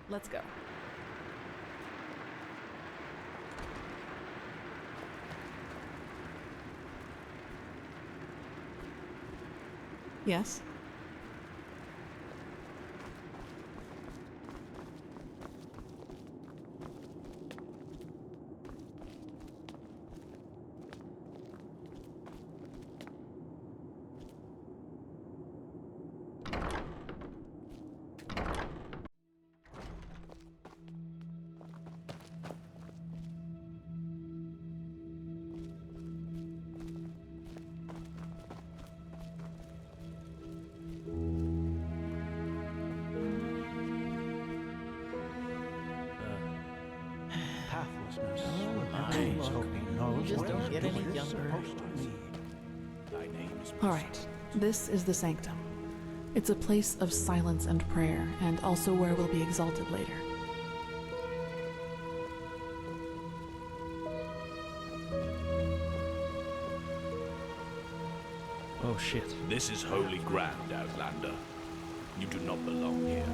let's go. Yes? Alright, this is the Sanctum. It's a place of silence and prayer, and also where we'll be exalted later. Oh shit. This is holy ground, Outlander. You do not belong here.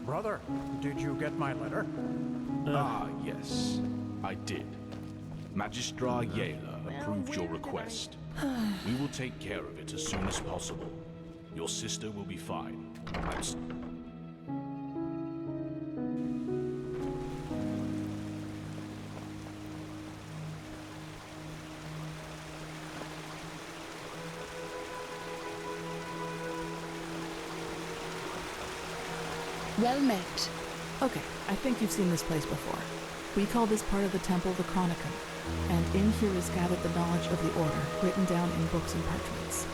Brother, did you get my letter? Ah, yes, I did. Magistra Yela approved your request. We will take care of it as soon as possible. Your sister will be fine. Well met. Okay, I think you've seen this place before. We call this part of the temple the Chronicon, and in here is gathered the knowledge of the Order, written down in books and parchments.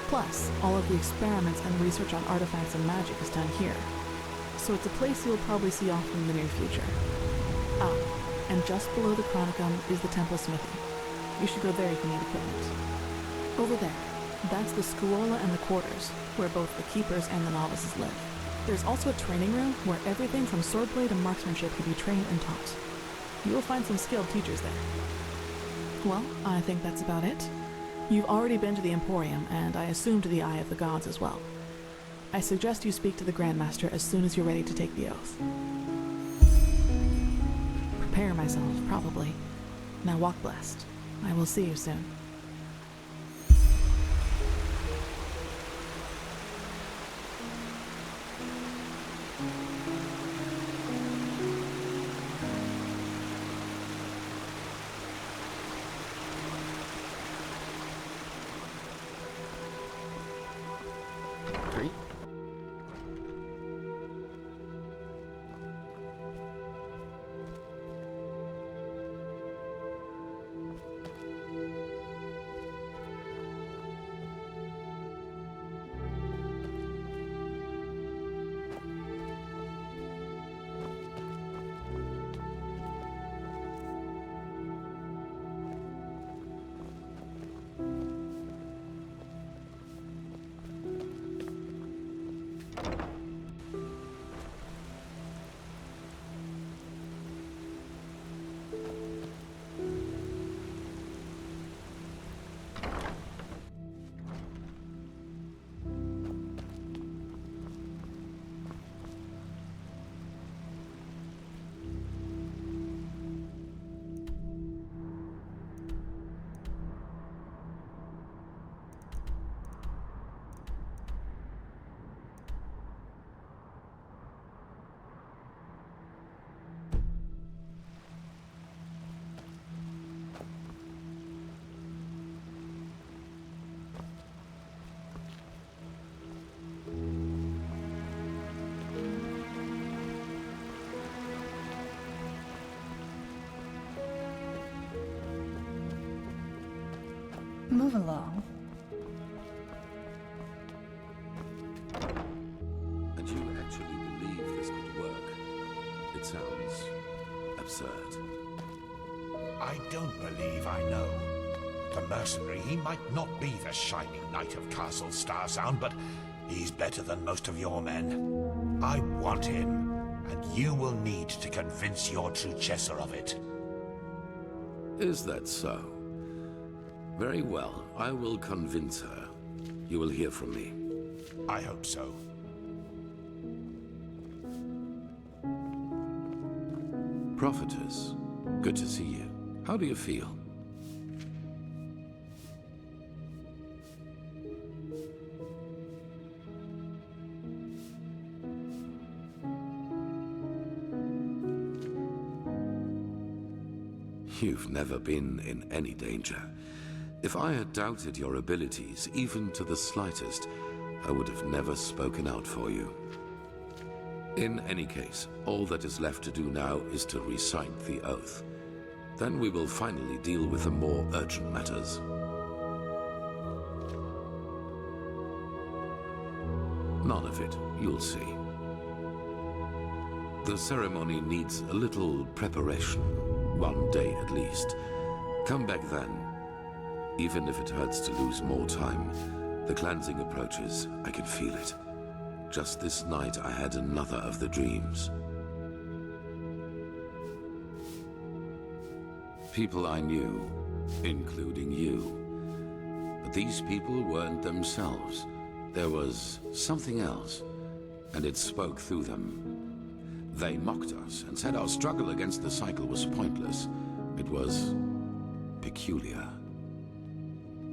Plus, all of the experiments and research on artifacts and magic is done here. So it's a place you'll probably see often in the near future. Ah, and just below the Chronicon is the temple smithy. You should go there if you need equipment. Over there, that's the Scuola and the quarters, where both the keepers and the novices live. There's also a training room where everything from swordplay to marksmanship can be trained and taught. You will find some skilled teachers there. Well, I think that's about it. You've already been to the Emporium, and I assume to the Eye of the Gods as well. I suggest you speak to the Grandmaster as soon as you're ready to take the oath. Prepare myself, probably. Now walk blessed. I will see you soon. Move along. And you actually believe this could work? It sounds absurd. I don't believe I know. The mercenary, he might not be the shining knight of Castle Starsound, but he's better than most of your men. I want him, and you will need to convince your true Chesser of it. Is that so? Very well, I will convince her. You will hear from me. I hope so. Prophetess, good to see you. How do you feel? You've never been in any danger. If I had doubted your abilities, even to the slightest, I would have never spoken out for you. In any case, all that is left to do now is to recite the oath. Then we will finally deal with the more urgent matters. None of it, you'll see. The ceremony needs a little preparation, 1 day at least. Come back then. Even if it hurts to lose more time, the cleansing approaches, I can feel it. Just this night I had another of the dreams. People I knew, including you. But these people weren't themselves. There was something else, and it spoke through them. They mocked us and said our struggle against the cycle was pointless. It was peculiar.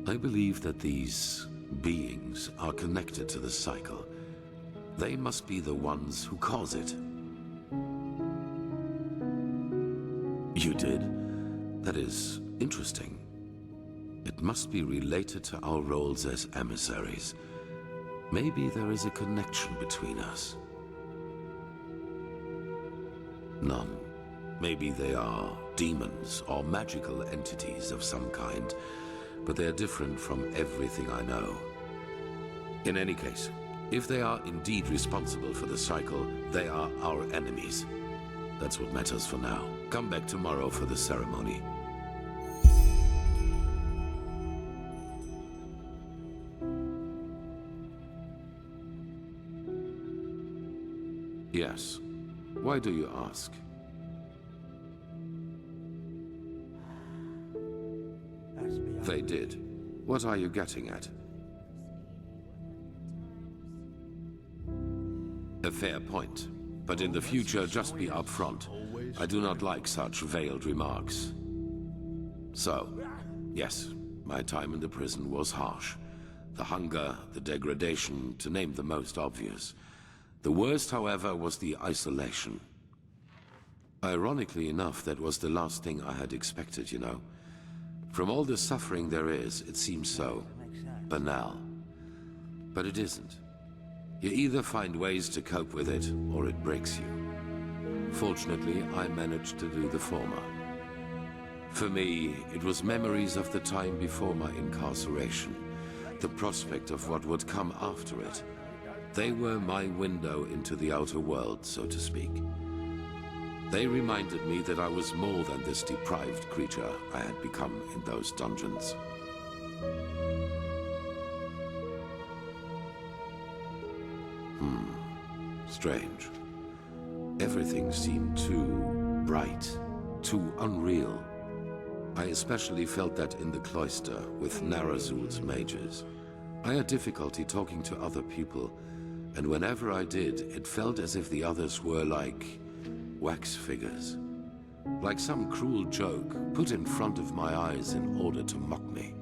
I believe that these beings are connected to the cycle. They must be the ones who cause it. You did? That is interesting. It must be related to our roles as emissaries. Maybe there is a connection between us. None. Maybe they are demons or magical entities of some kind, but they're different from everything I know. In any case, if they are indeed responsible for the cycle, they are our enemies. That's what matters for now. Come back tomorrow for the ceremony. Yes. Why do you ask? They did. What are you getting at? A fair point. But in the future, just be upfront. I do not like such veiled remarks. So, yes, my time in the prison was harsh. The hunger, the degradation, to name the most obvious. The worst, however, was the isolation. Ironically enough, that was the last thing I had expected, you know. From all the suffering there is, it seems so banal. But it isn't. You either find ways to cope with it, or it breaks you. Fortunately, I managed to do the former. For me, it was memories of the time before my incarceration, the prospect of what would come after it. They were my window into the outer world, so to speak. They reminded me that I was more than this deprived creature I had become in those dungeons. Strange. Everything seemed too bright, too unreal. I especially felt that in the cloister with Narazul's mages. I had difficulty talking to other people, and whenever I did, it felt as if the others were like wax figures. Like some cruel joke put in front of my eyes in order to mock me.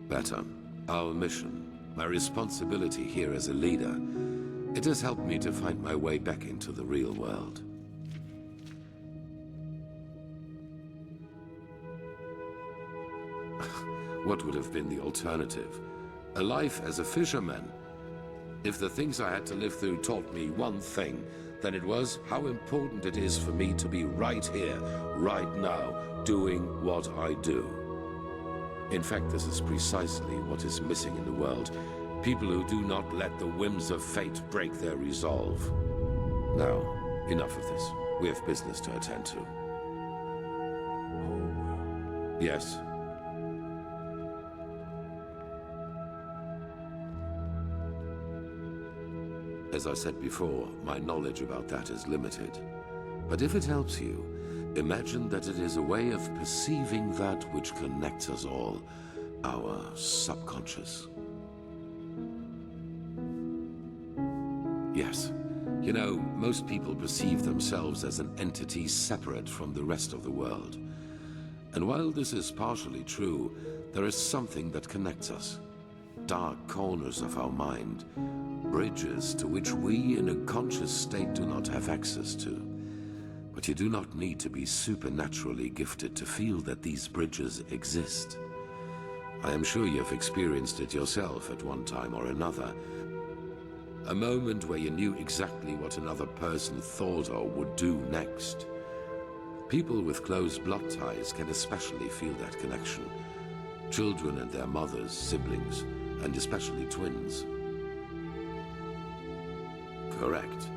Better. Our mission, my responsibility here as a leader, it has helped me to find my way back into the real world. What would have been the alternative? A life as a fisherman? If the things I had to live through taught me one thing, then it was how important it is for me to be right here, right now, doing what I do. In fact, this is precisely what is missing in the world. People who do not let the whims of fate break their resolve. Now, enough of this. We have business to attend to. Yes? As I said before, my knowledge about that is limited. But if it helps you, imagine that it is a way of perceiving that which connects us all, our subconscious. Yes. You know, most people perceive themselves as an entity separate from the rest of the world. And while this is partially true, there is something that connects us. Dark corners of our mind, bridges to which we in a conscious state do not have access to. But you do not need to be supernaturally gifted to feel that these bridges exist. I am sure you have experienced it yourself at one time or another. A moment where you knew exactly what another person thought or would do next. People with close blood ties can especially feel that connection. Children and their mothers, siblings, and especially twins. Correct.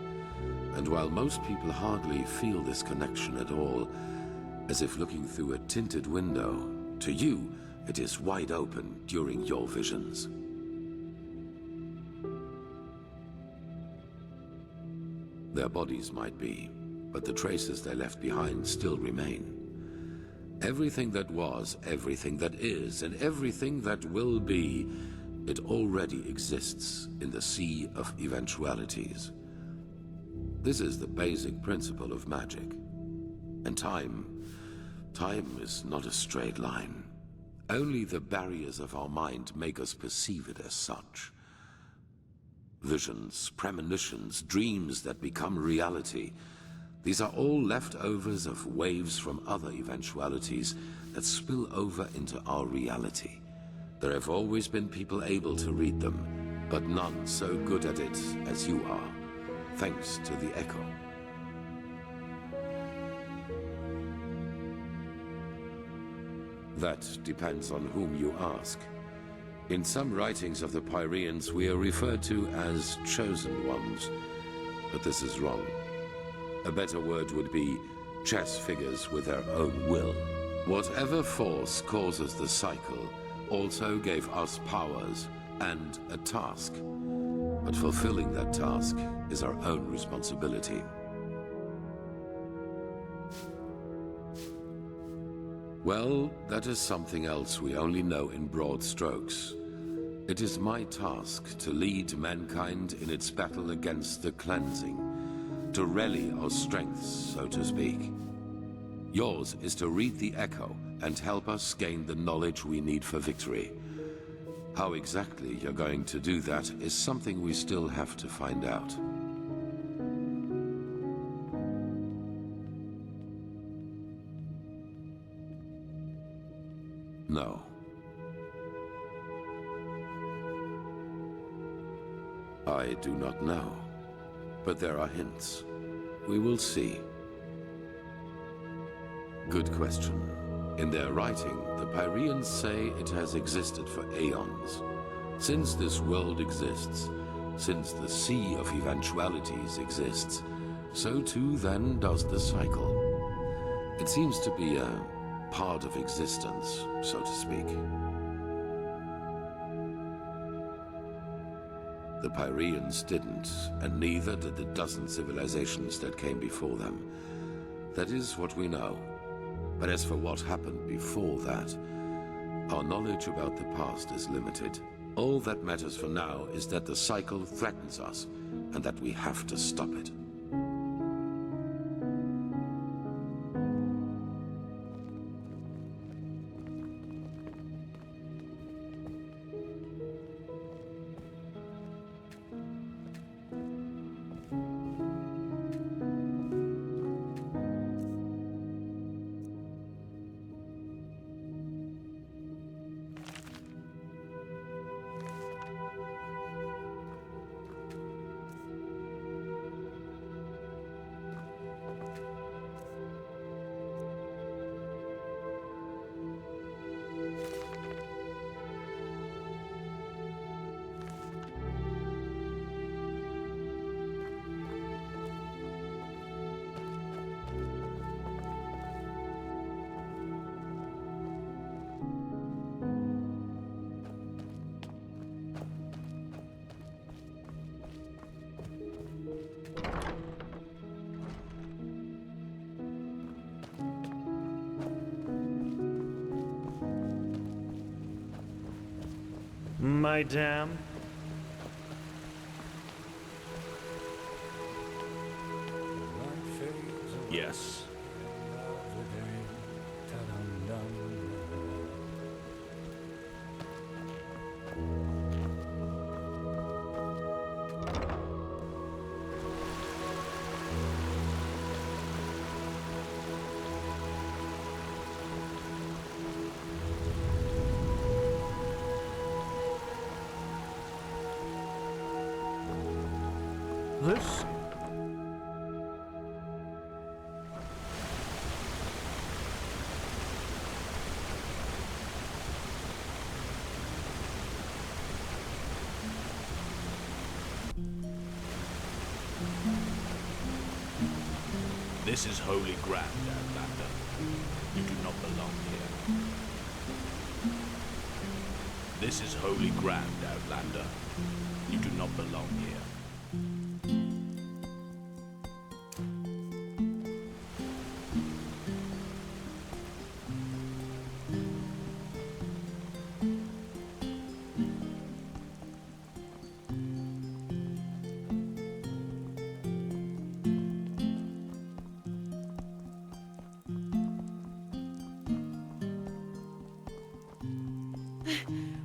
And while most people hardly feel this connection at all, as if looking through a tinted window, to you, it is wide open during your visions. Their bodies might be, but the traces they left behind still remain. Everything that was, everything that is, and everything that will be, it already exists in the sea of eventualities. This is the basic principle of magic. And time is not a straight line. Only the barriers of our mind make us perceive it as such. Visions, premonitions, dreams that become reality. These are all leftovers of waves from other eventualities that spill over into our reality. There have always been people able to read them, but none so good at it as you are, thanks to the Echo. That depends on whom you ask. In some writings of the Pyreans, we are referred to as chosen ones, but this is wrong. A better word would be chess figures with their own will. Whatever force causes the cycle also gave us powers and a task, but fulfilling that task is our own responsibility. Well, that is something else we only know in broad strokes. It is my task to lead mankind in its battle against the cleansing, to rally our strengths, so to speak. Yours is to read the Echo and help us gain the knowledge we need for victory. How exactly you're going to do that is something we still have to find out. No. I do not know, but there are hints. We will see. Good question. In their writing, the Pyreans say it has existed for aeons. Since this world exists, since the sea of eventualities exists, so too then does the cycle. It seems to be a part of existence, so to speak. The Pyreans didn't, and neither did the dozen civilizations that came before them. That is what we know. But as for what happened before that, our knowledge about the past is limited. All that matters for now is that the cycle threatens us, and that we have to stop it. Madame? Yes. This? This is holy ground, Outlander. You do not belong here. This is holy ground, Outlander. You do not belong here.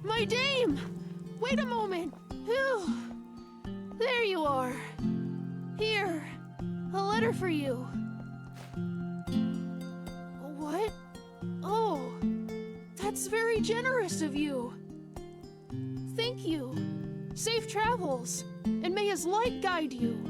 My dame! Wait a moment! Phew. There you are. Here, a letter for you. What? Oh, that's very generous of you. Thank you. Safe travels, and may his light guide you.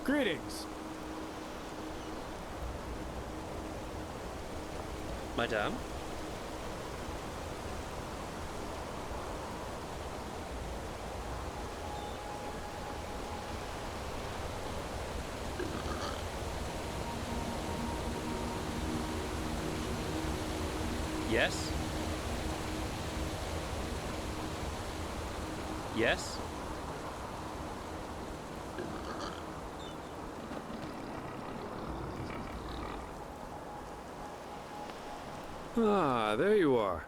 Greetings. Madame? Yes? Yes? Ah, there you are.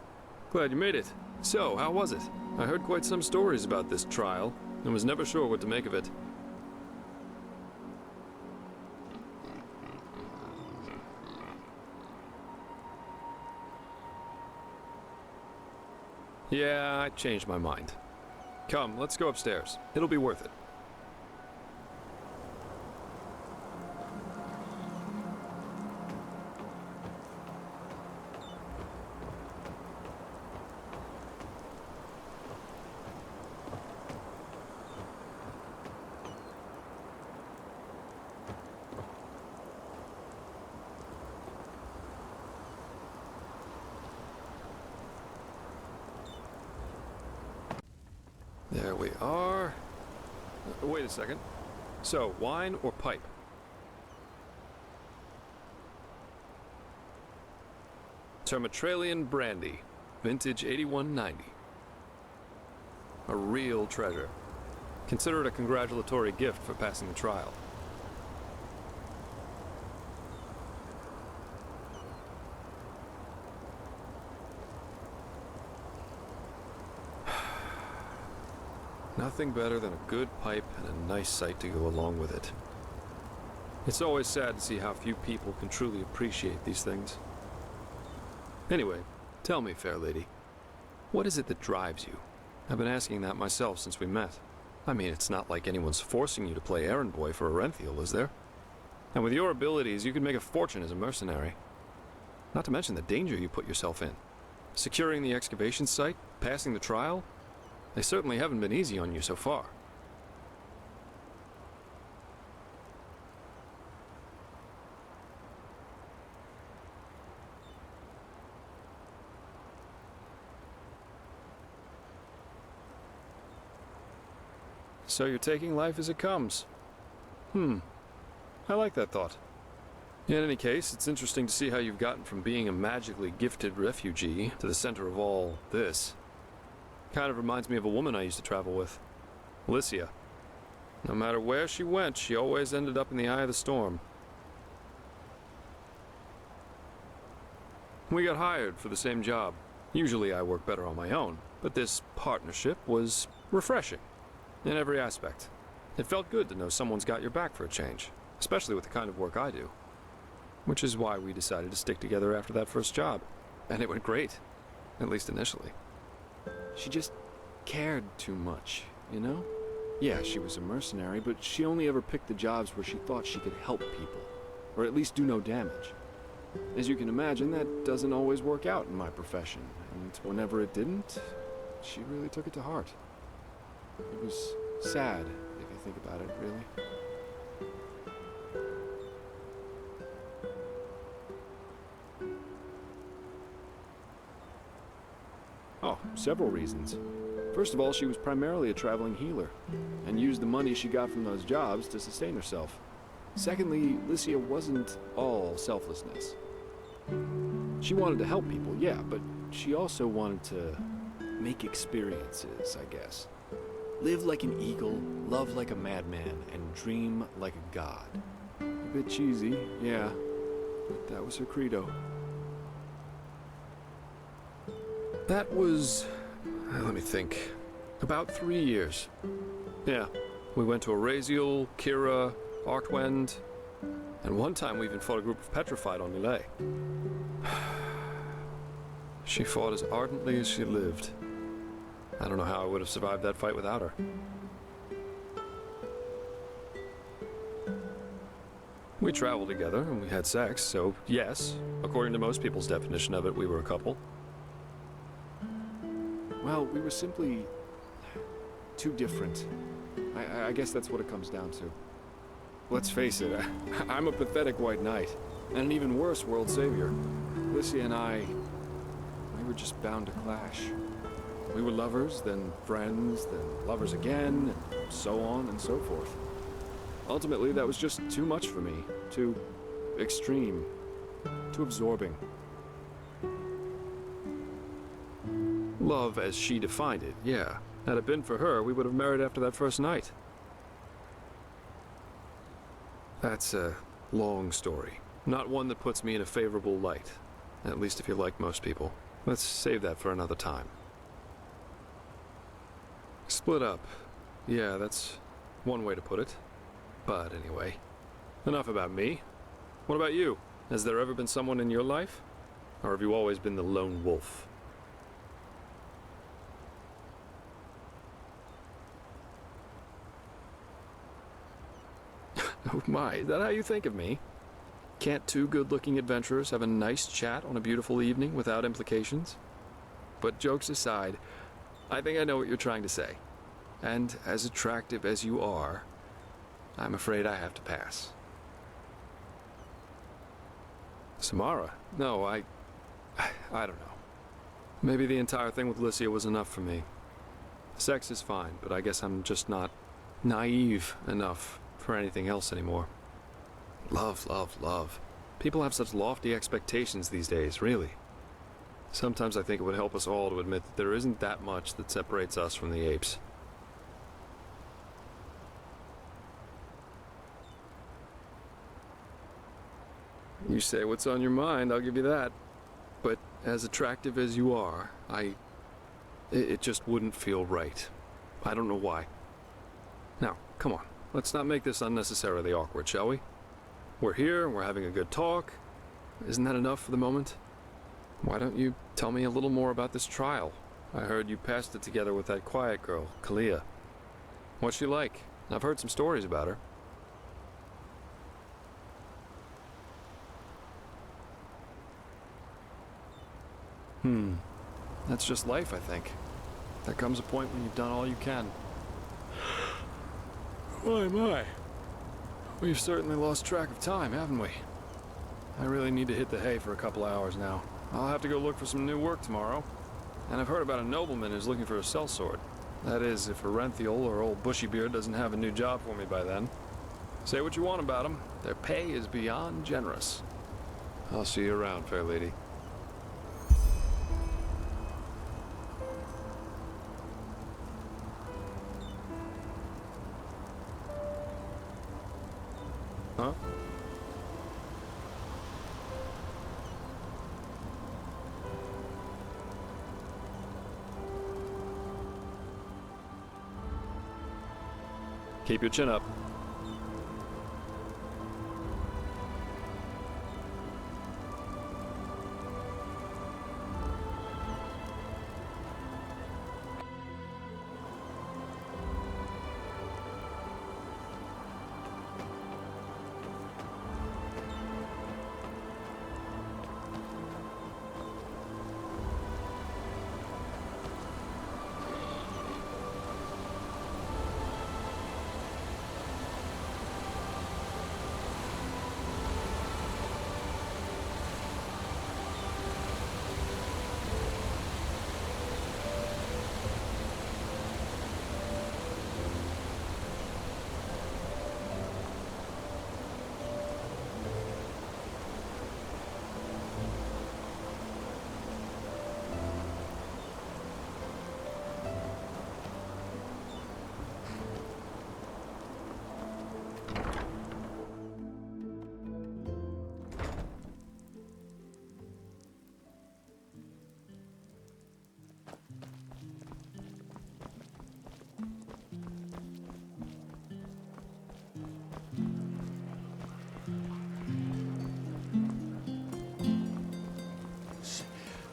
Glad you made it. So, how was it? I heard quite some stories about this trial, and was never sure what to make of it. Yeah, I changed my mind. Come, let's go upstairs. It'll be worth it. There we are. Wait a second. So, wine or pipe? Termatralian brandy, vintage 8190. A real treasure. Consider it a congratulatory gift for passing the trial. Nothing better than a good pipe and a nice sight to go along with it. It's always sad to see how few people can truly appreciate these things. Anyway, tell me, fair lady, what is it that drives you? I've been asking that myself since we met. I mean, it's not like anyone's forcing you to play errand boy for Arenthiel, is there? And with your abilities, you could make a fortune as a mercenary. Not to mention the danger you put yourself in. Securing the excavation site, passing the trial, they certainly haven't been easy on you so far. So you're taking life as it comes. I like that thought. In any case, it's interesting to see how you've gotten from being a magically gifted refugee to the center of all this. Kind of reminds me of a woman I used to travel with, Alicia. No matter where she went, she always ended up in the eye of the storm. We got hired for the same job. Usually I work better on my own, but this partnership was refreshing in every aspect. It felt good to know someone's got your back for a change, especially with the kind of work I do. Which is why we decided to stick together after that first job. And it went great, at least initially. She just cared too much, you know? Yeah, she was a mercenary, but she only ever picked the jobs where she thought she could help people, or at least do no damage. As you can imagine, that doesn't always work out in my profession, and whenever it didn't, she really took it to heart. It was sad, if you think about it, really. Oh, several reasons. First of all, she was primarily a traveling healer, and used the money she got from those jobs to sustain herself. Secondly, Alicia wasn't all selflessness. She wanted to help people, yeah, but she also wanted to make experiences, I guess. Live like an eagle, love like a madman, and dream like a god. A bit cheesy, yeah, but that was her credo. That was, let me think, about 3 years. Yeah, we went to Araziel, Kira, Artwend, and one time we even fought a group of Petrified on Lille. She fought as ardently as she lived. I don't know how I would have survived that fight without her. We traveled together and we had sex, so yes, according to most people's definition of it, we were a couple. Well, we were simply too different. I guess that's what it comes down to. Let's face it, I'm a pathetic white knight, and an even worse world savior. Alicia and we were just bound to clash. We were lovers, then friends, then lovers again, and so on and so forth. Ultimately, that was just too much for me. Too extreme. Too absorbing. Love as she defined it, yeah. Had it been for her, we would have married after that first night. That's a long story. Not one that puts me in a favorable light. At least if you're like most people. Let's save that for another time. Split up. Yeah, that's one way to put it. But anyway, enough about me. What about you? Has there ever been someone in your life? Or have you always been the lone wolf? Oh my, is that how you think of me? Can't two good-looking adventurers have a nice chat on a beautiful evening without implications? But jokes aside, I think I know what you're trying to say. And as attractive as you are, I'm afraid I have to pass. Samara? No, I don't know. Maybe the entire thing with Lycia was enough for me. Sex is fine, but I guess I'm just not naive enough for anything else anymore. Love, love, love. People have such lofty expectations these days, really. Sometimes I think it would help us all to admit that there isn't that much that separates us from the apes. You say what's on your mind, I'll give you that. But as attractive as you are, it just wouldn't feel right. I don't know why. Now, come on. Let's not make this unnecessarily awkward, shall we? We're here, we're having a good talk. Isn't that enough for the moment? Why don't you tell me a little more about this trial? I heard you passed it together with that quiet girl, Kalia. What's she like? I've heard some stories about her. That's just life, I think. There comes a point when you've done all you can. My. We've certainly lost track of time, haven't we? I really need to hit the hay for a couple hours now. I'll have to go look for some new work tomorrow. And I've heard about a nobleman who's looking for a sellsword. That is, if Arenthiel or old Bushybeard doesn't have a new job for me by then. Say what you want about them. Their pay is beyond generous. I'll see you around, fair lady. Huh? Keep your chin up.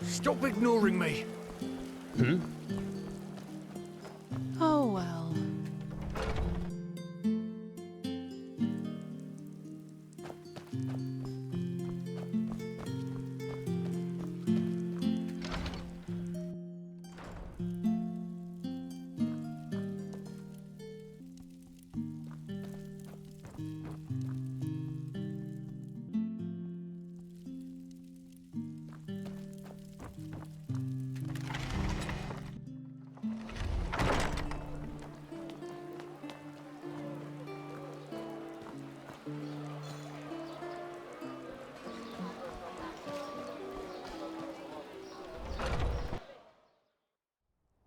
Stop ignoring me! Oh well.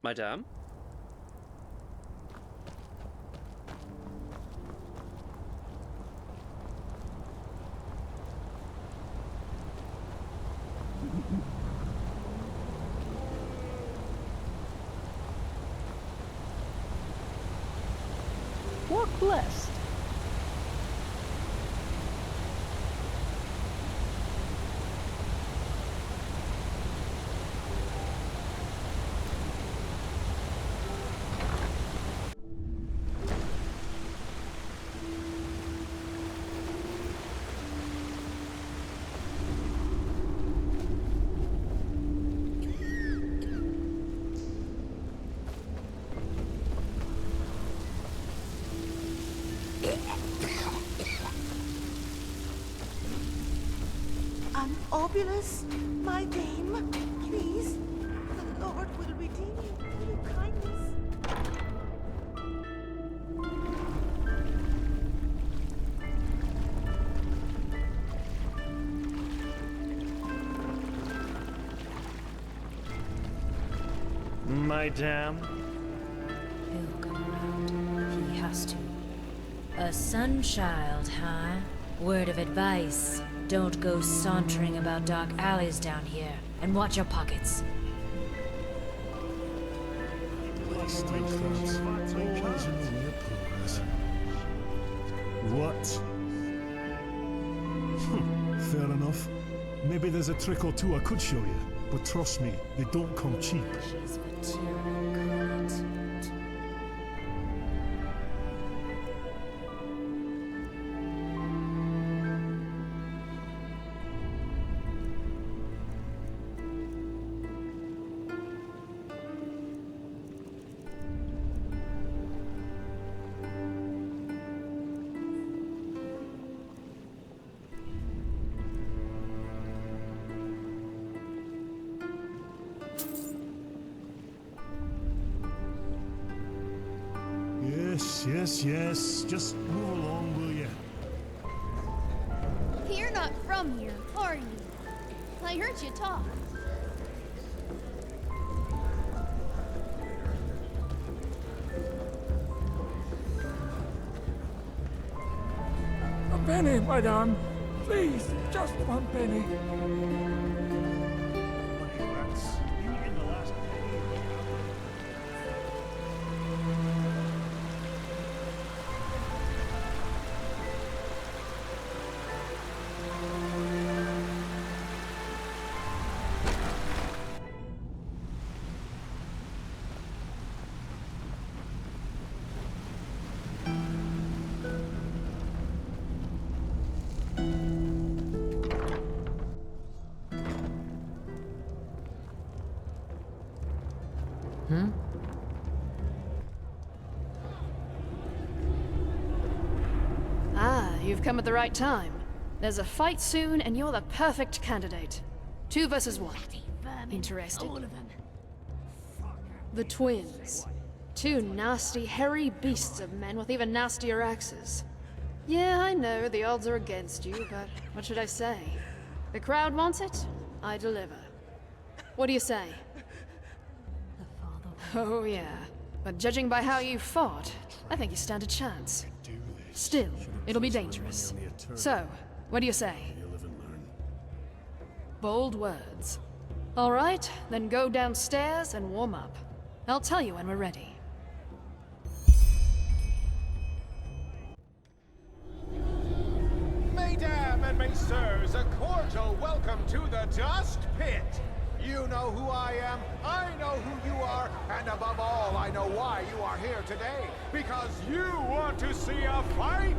Madame? Walk blessed. Obulus, my dame, please. The Lord will redeem you for your kindness. Madame? He'll come around. He has to. A sun-child, huh? Word of advice. Don't go sauntering about dark alleys down here. And watch your pockets. What? Fair enough. Maybe there's a trick or two I could show you, but trust me, they don't come cheap. She's material, call it. Yes. Just move along, will you? You're not from here, are you? I heard you talk. A penny, madame. Please, just one penny. You've come at the right time. There's a fight soon, and you're the perfect candidate. 2 versus 1. Interested? The twins. 2 nasty, hairy beasts of men with even nastier axes. Yeah, I know, the odds are against you, but what should I say? The crowd wants it, I deliver. What do you say? Oh yeah, but judging by how you fought, I think you stand a chance. Still, it'll be dangerous. So, what do you say? Bold words. All right, then go downstairs and warm up. I'll tell you when we're ready. Mesdames and messieurs, a cordial welcome to the Dust Pit. You know who I am, I know who you are, and above all, I know why you are here today. Because you want to see a fight!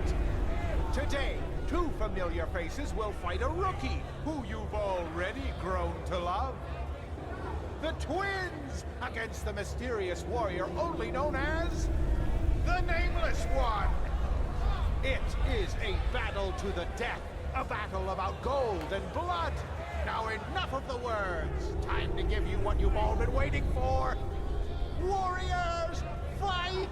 Today, 2 familiar faces will fight a rookie who you've already grown to love. The twins against the mysterious warrior only known as the Nameless One. It is a battle to the death, a battle about gold and blood. Now enough of the words. Time to give you what you've all been waiting for. Warriors, fight!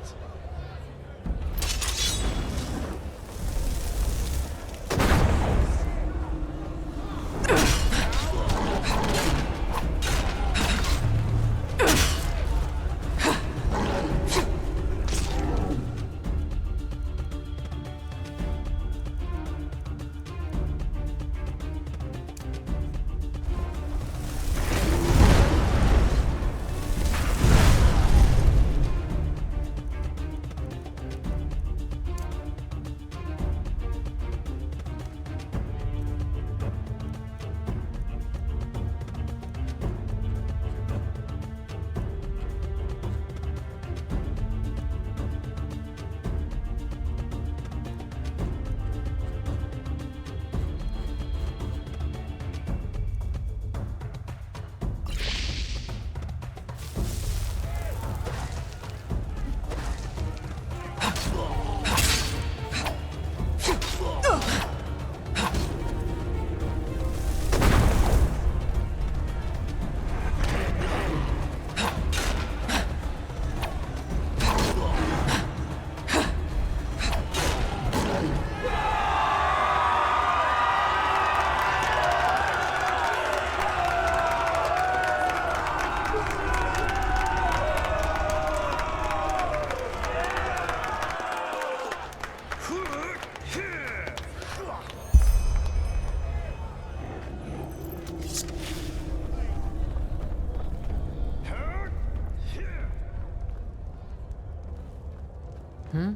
Hmm?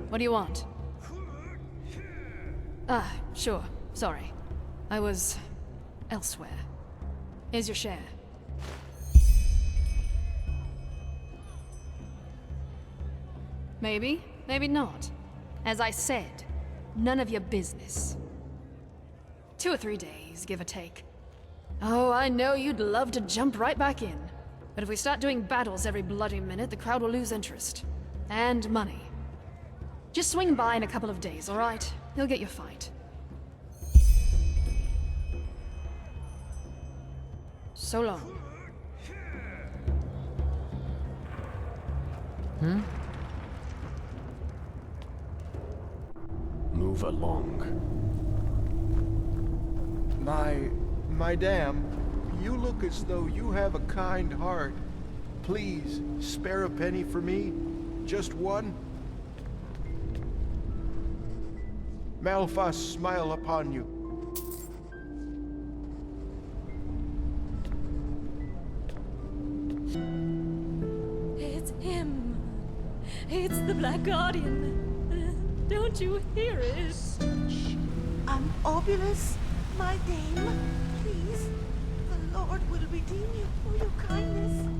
What do you want? Ah, sure. Sorry. I was elsewhere. Here's your share. Maybe, maybe not. As I said, none of your business. 2 or 3 days, give or take. Oh, I know you'd love to jump right back in. But if we start doing battles every bloody minute, the crowd will lose interest. And money. Just swing by in a couple of days, all right? You'll get your fight. So long. Hmm? Move along. My dam, you look as though you have a kind heart. Please, spare a penny for me. Just one. Malphas smile upon you. It's him. It's the Black Guardian. Don't you hear it? Obulus, my dame, please. The Lord will redeem you for your kindness.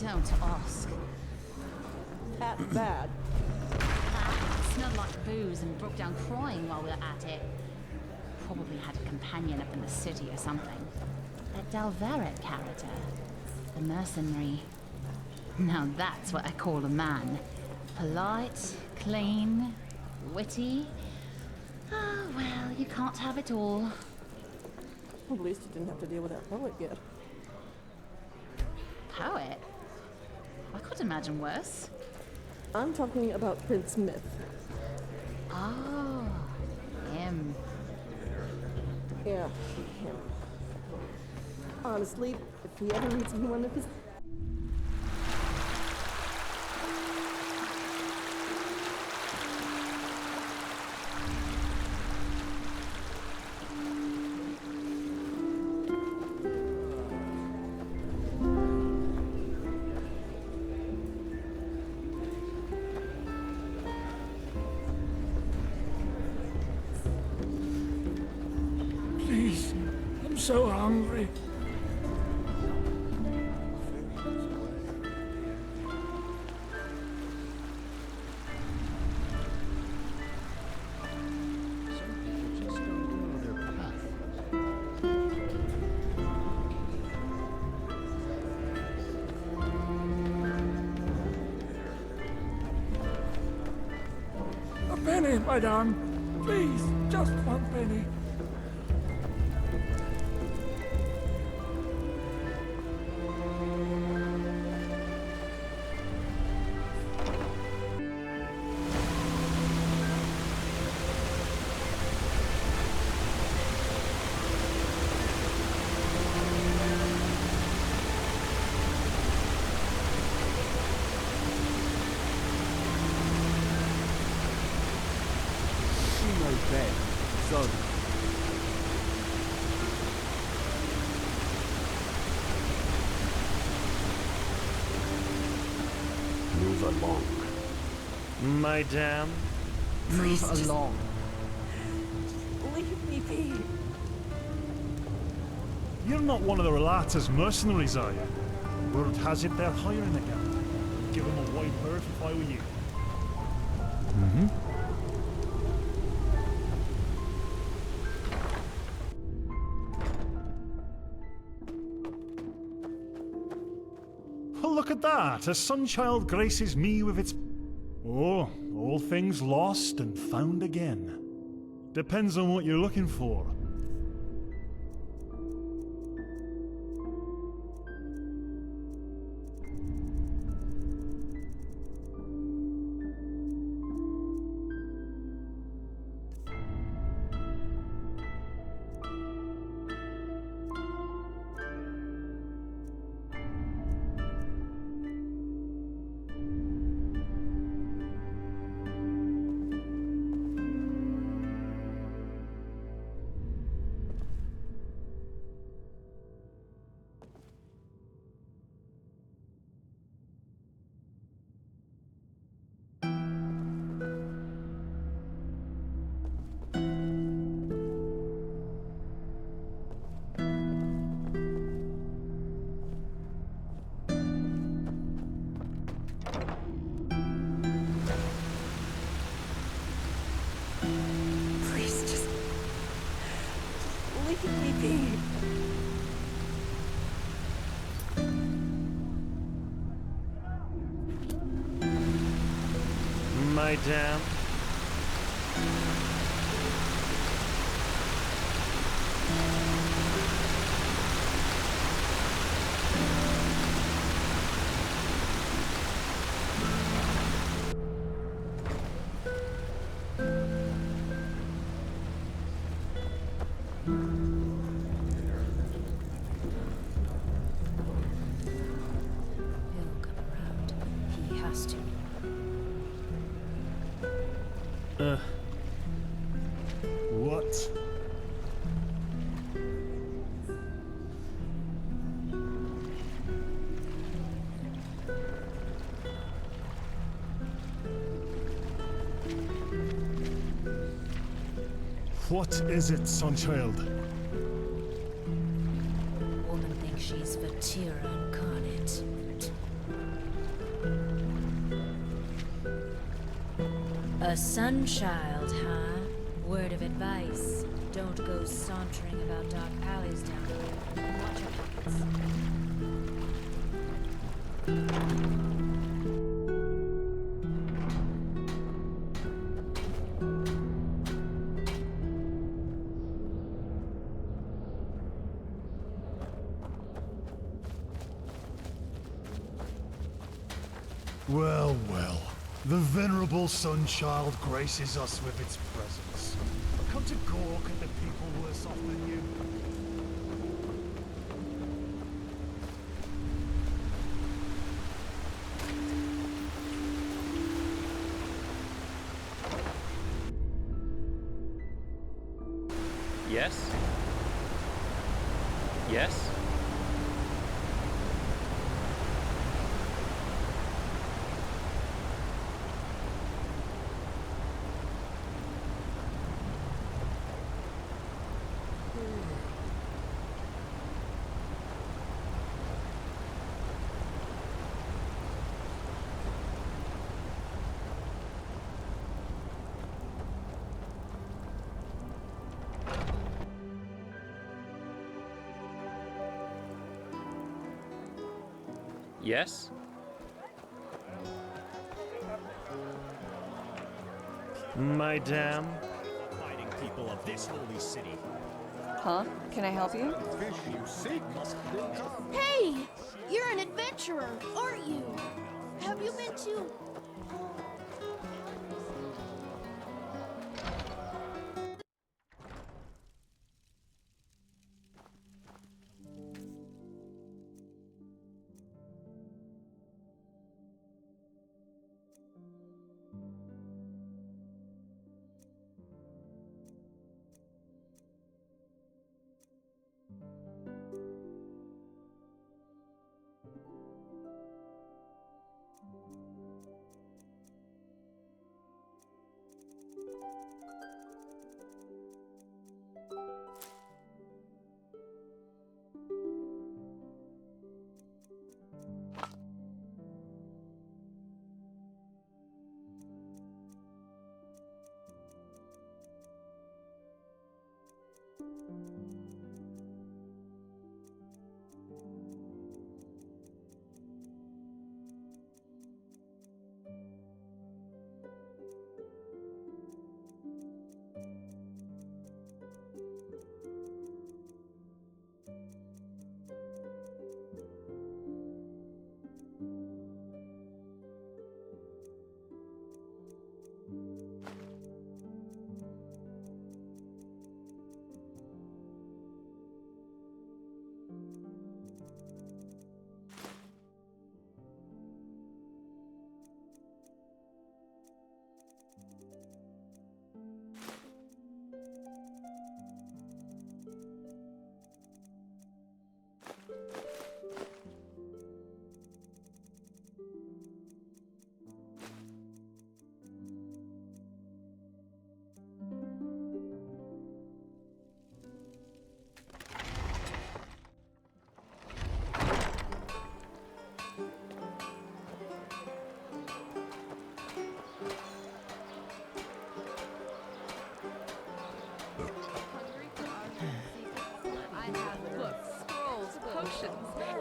Don't ask. That's bad. Smelled like booze and broke down crying while we were at it. Probably had a companion up in the city or something. That Dal'Varek character. The mercenary. Now that's what I call a man. Polite, clean, witty. Oh, well, you can't have it all. At least you didn't have to deal with that poet yet. Poet? I could imagine worse. I'm talking about Prince Myth. Oh, him. Yeah, him. Honestly, if he ever reads me one of his... so hungry. A penny, madame. Please, just one penny. Move along. Madame? Move along. Leave me be. You're not one of the Relata's mercenaries, are you? Word has it they're hiring again. Give them a wide berth if I were you. Mm-hmm. Well, look at that. A sunchild graces me with its... Oh, all things lost and found again. Depends on what you're looking for. Madame? What? What is it, Sunchild? Woman thinks she's Vatira incarnate. A sunchild, huh? Word of advice. Don't go sauntering about dark alleys down here. Watch your pockets. Well, well. The venerable Sunchild graces us with its presence. Come to gawk at the people worse off than you. Yes? Yes? Yes? Madame? Fighting people of this holy city. Huh? Can I help you? Hey! You're an adventurer, aren't you? Have you been to...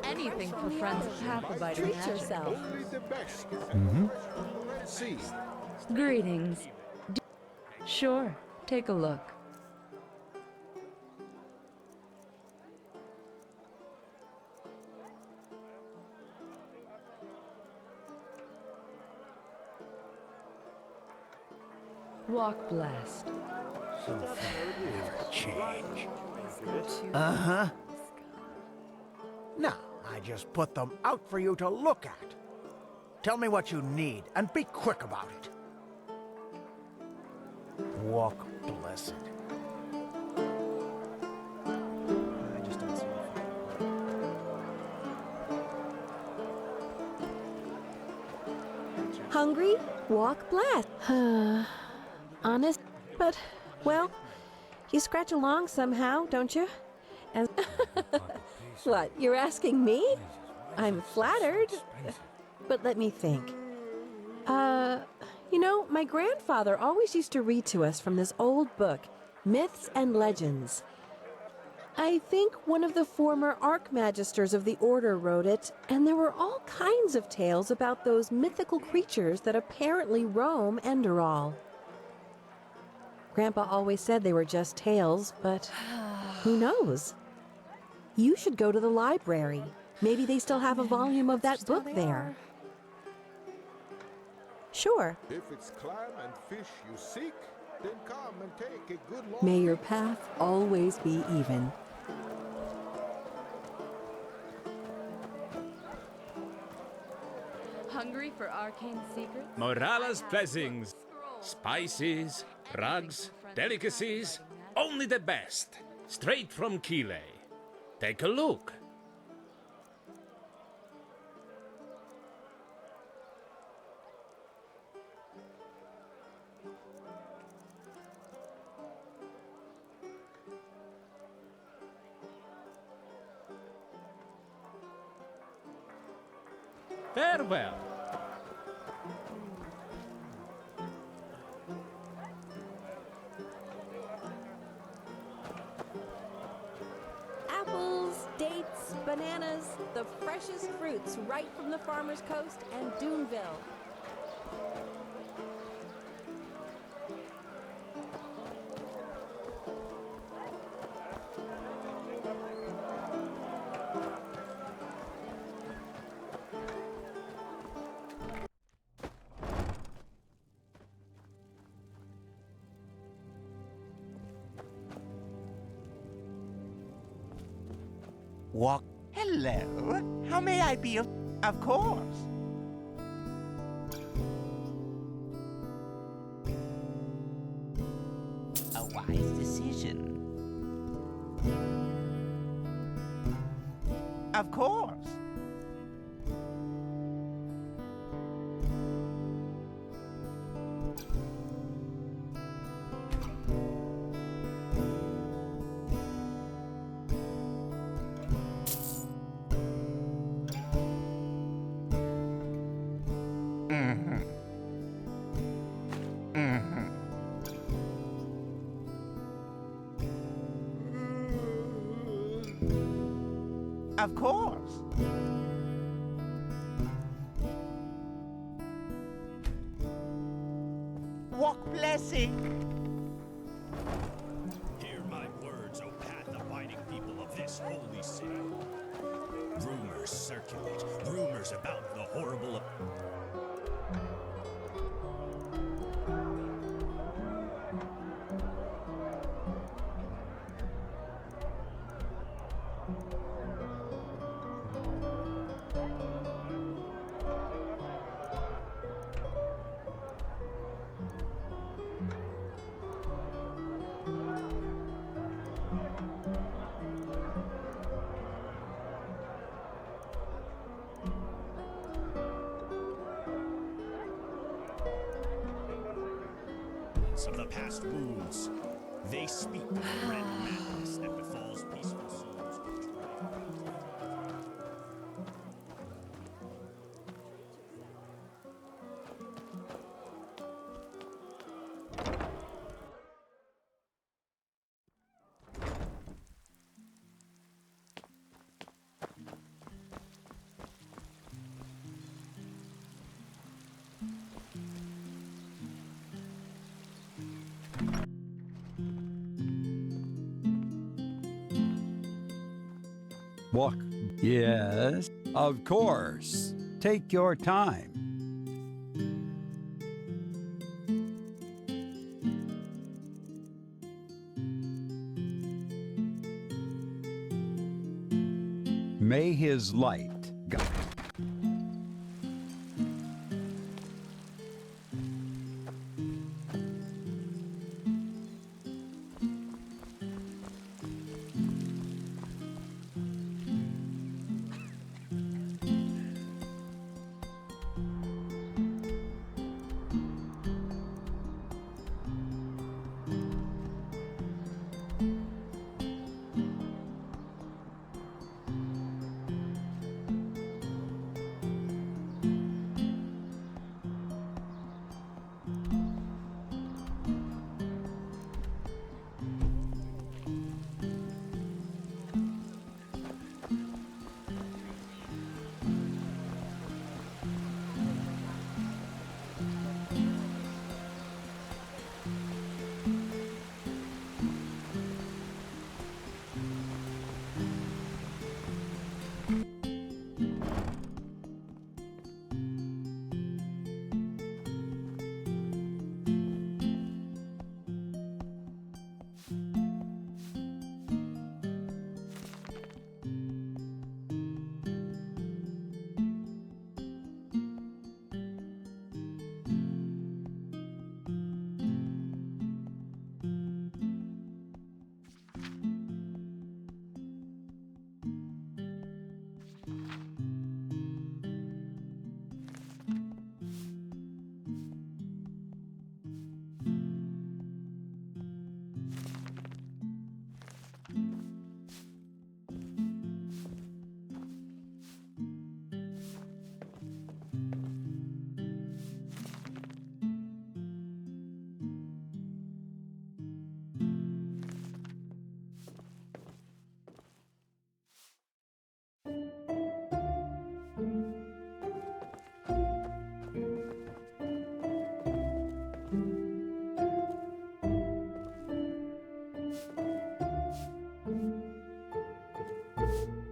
Anything for friends of Pathobite. Treat yourself. See. Greetings. Sure, take a look. Walk blessed. Something never change. Uh-huh. Now, I just put them out for you to look at. Tell me what you need, and be quick about it. Walk blessed. Hungry? Walk blessed. Honest, but, well, you scratch along somehow, don't you? And what, you're asking me? I'm flattered. But let me think. You know, my grandfather always used to read to us from this old book, Myths and Legends. I think one of the former Archmagisters of the Order wrote it, and there were all kinds of tales about those mythical creatures that apparently roam Enderal. Grandpa always said they were just tales, but who knows? You should go to the library. Maybe they still have a volume of that book there. Sure. If it's clam and fish you seek, then come and take a good long... May your path always be even. Hungry for arcane secrets? Morala's blessings. Spices, rugs, delicacies, only the best. Straight from Kile. Take a look. Farewell. Apples, dates, bananas, the freshest fruits right from the Farmer's Coast and Doomville. Walk. Hello. How may I be of course. A wise decision. Of course. Of course. Walk blessing. Hear my words, O path-abiding people of this holy city. Rumors circulate. Rumors about the horrible... of the past wounds. They speak of the red madness that befalls peaceful souls who try. Walk. Yes, of course. Take your time. May his light guide.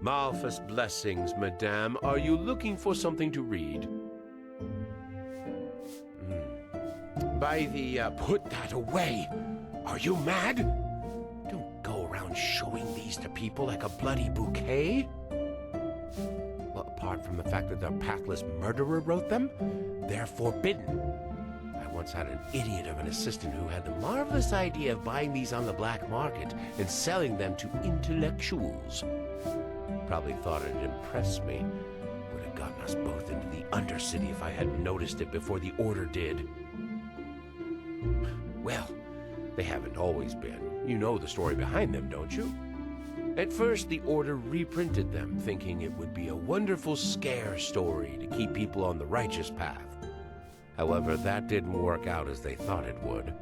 Malphus blessings, madame. Are you looking for something to read? By the, put that away! Are you mad? Don't go around showing these to people like a bloody bouquet. Well, apart from the fact that the pathless murderer wrote them, they're forbidden. I once had an idiot of an assistant who had the marvelous idea of buying these on the black market and selling them to intellectuals. Probably thought it'd impress me. Would have gotten us both into the Undercity if I had noticed it before the Order did. Well, they haven't always been. You know the story behind them, don't you? At first, the Order reprinted them, thinking it would be a wonderful scare story to keep people on the righteous path. However, that didn't work out as they thought it would.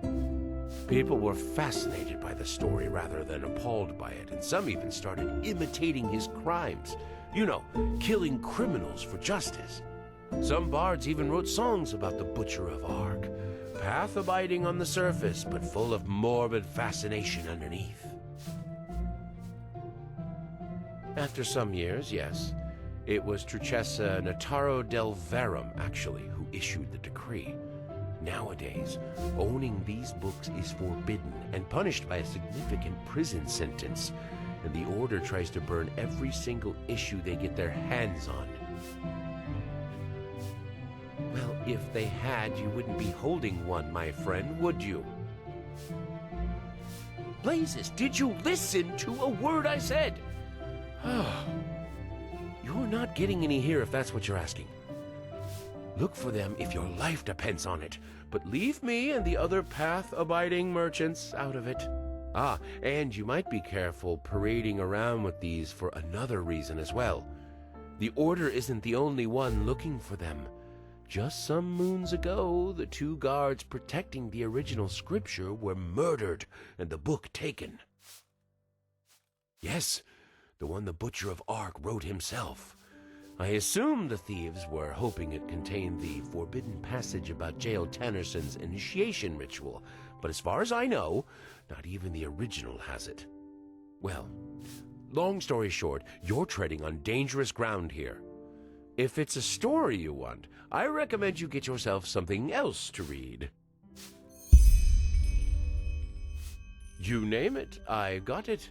People were fascinated by the story rather than appalled by it, and some even started imitating his crimes. You know, killing criminals for justice. Some bards even wrote songs about the Butcher of Ark, path-abiding on the surface, but full of morbid fascination underneath. After some years, yes, it was Truchessa Nataro Dal'Varek, actually, who issued the decree. Nowadays, owning these books is forbidden and punished by a significant prison sentence, and the Order tries to burn every single issue they get their hands on. Well, if they had, you wouldn't be holding one, my friend, would you? Blazes, did you listen to a word I said? You're not getting any here if that's what you're asking. Look for them if your life depends on it, but leave me and the other path-abiding merchants out of it. Ah, and you might be careful parading around with these for another reason as well. The Order isn't the only one looking for them. Just some moons ago, the 2 guards protecting the original scripture were murdered and the book taken. Yes, the one the Butcher of Ark wrote himself. I assume the thieves were hoping it contained the forbidden passage about Jael Tannerson's initiation ritual, but as far as I know, not even the original has it. Well, long story short, you're treading on dangerous ground here. If it's a story you want, I recommend you get yourself something else to read. You name it, I got it.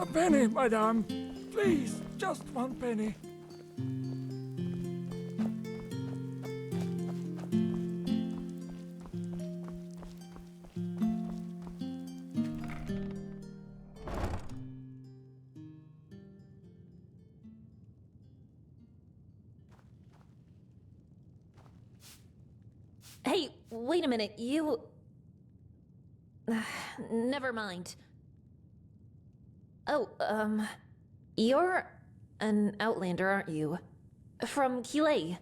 A penny, madame. Please, just 1 penny. Hey, wait a minute, you... Never mind. Oh, you're an outlander, aren't you? From Kilei.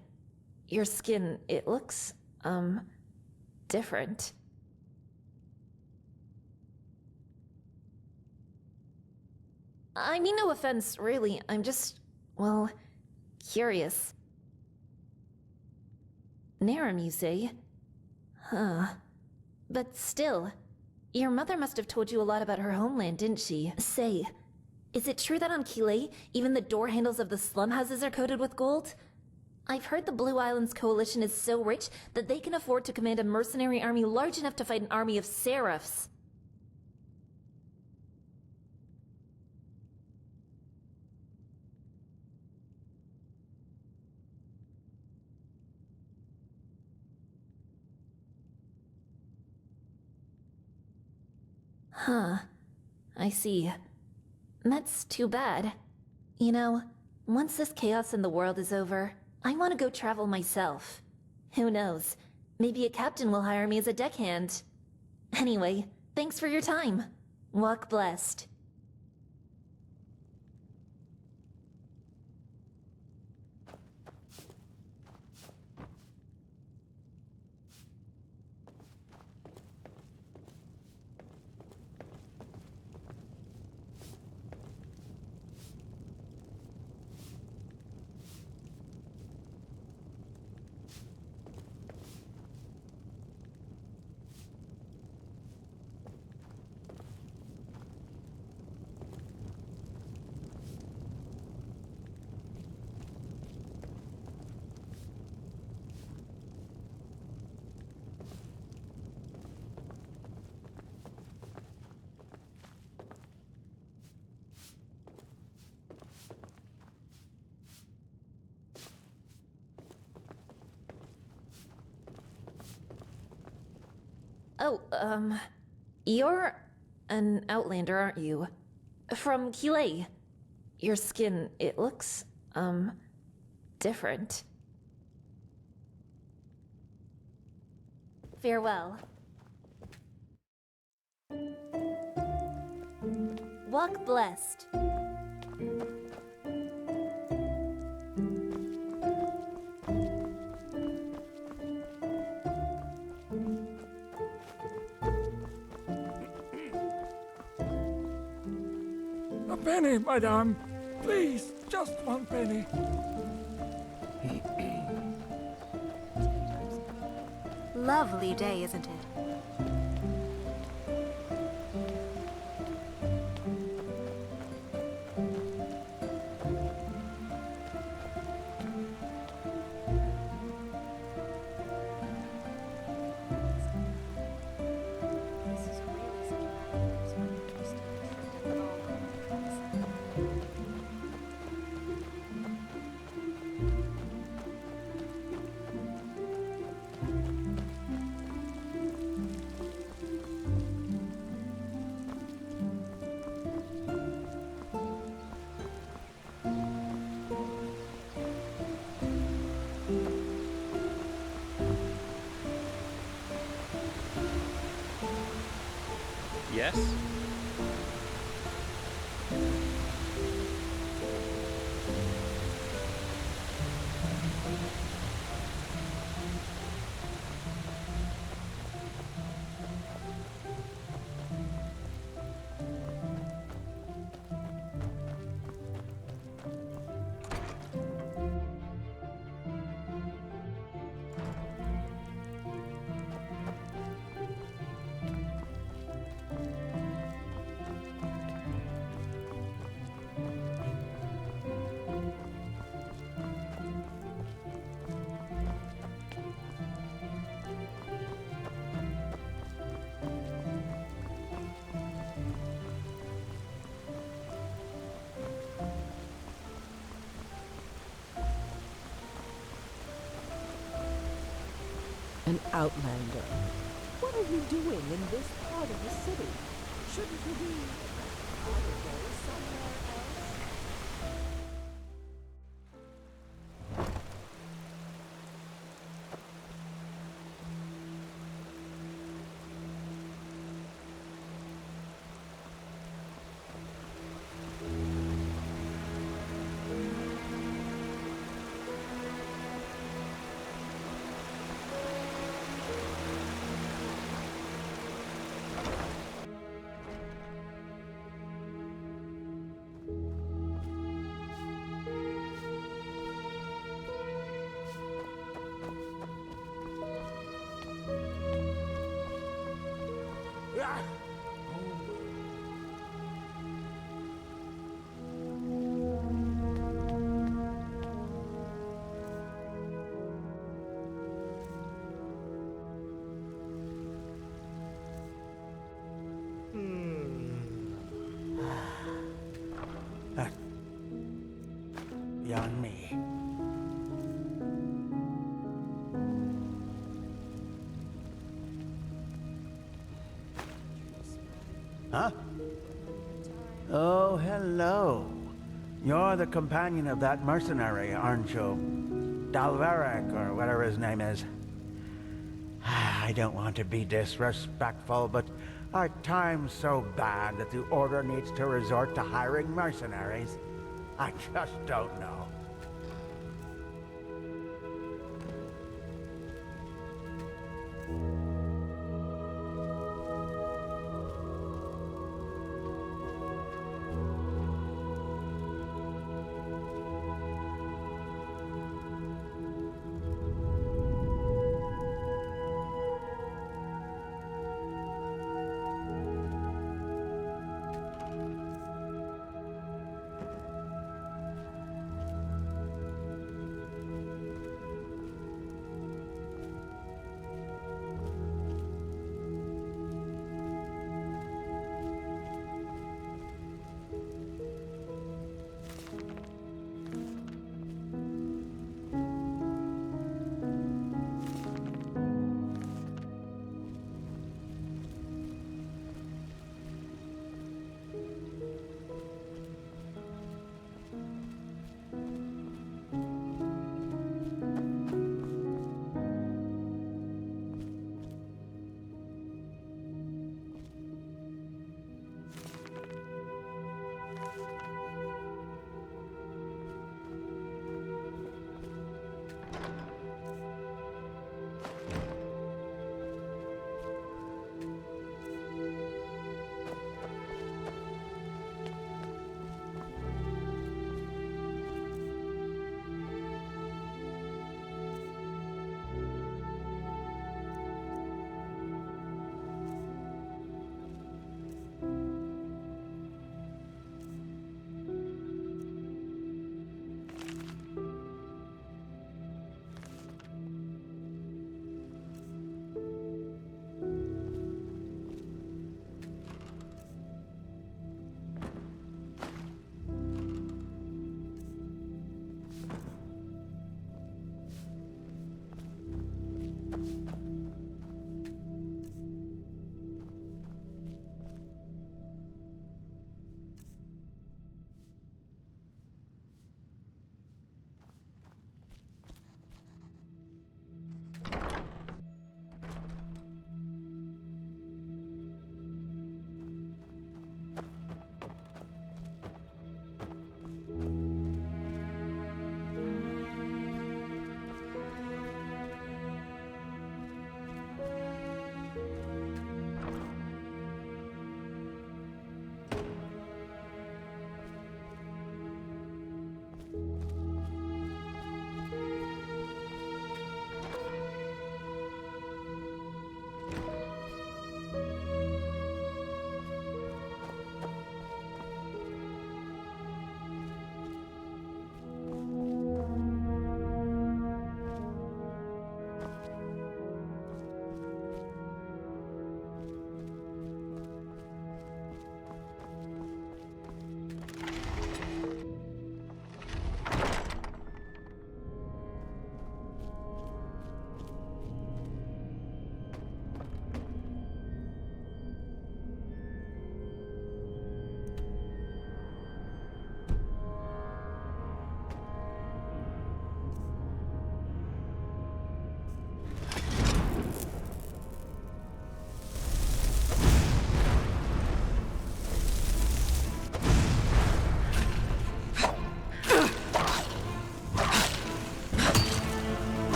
Your skin, it looks, different. I mean no offense, really. I'm just, well, curious. Narum, you say? Huh. But still, your mother must have told you a lot about her homeland, didn't she? Say, is it true that on Kilei, even the door handles of the slum houses are coated with gold? I've heard the Blue Islands Coalition is so rich that they can afford to command a mercenary army large enough to fight an army of seraphs. Huh. I see. That's too bad. You know, once this chaos in the world is over, I want to go travel myself. Who knows? Maybe a captain will hire me as a deckhand. Anyway, thanks for your time. Walk blessed. Oh, you're an outlander, aren't you? From Kilei. Your skin, it looks, different. Farewell. Walk blessed. A penny, madame. Please, just 1 penny. Lovely day, isn't it? Yes? an outlander. What are you doing in this part of the city? Shouldn't you be, I don't know, somewhere else? Beyond me. Huh? Oh, hello. You're the companion of that mercenary, aren't you? Dal'Varek, or whatever his name is. I don't want to be disrespectful, but are times so bad that the Order needs to resort to hiring mercenaries? I just don't know.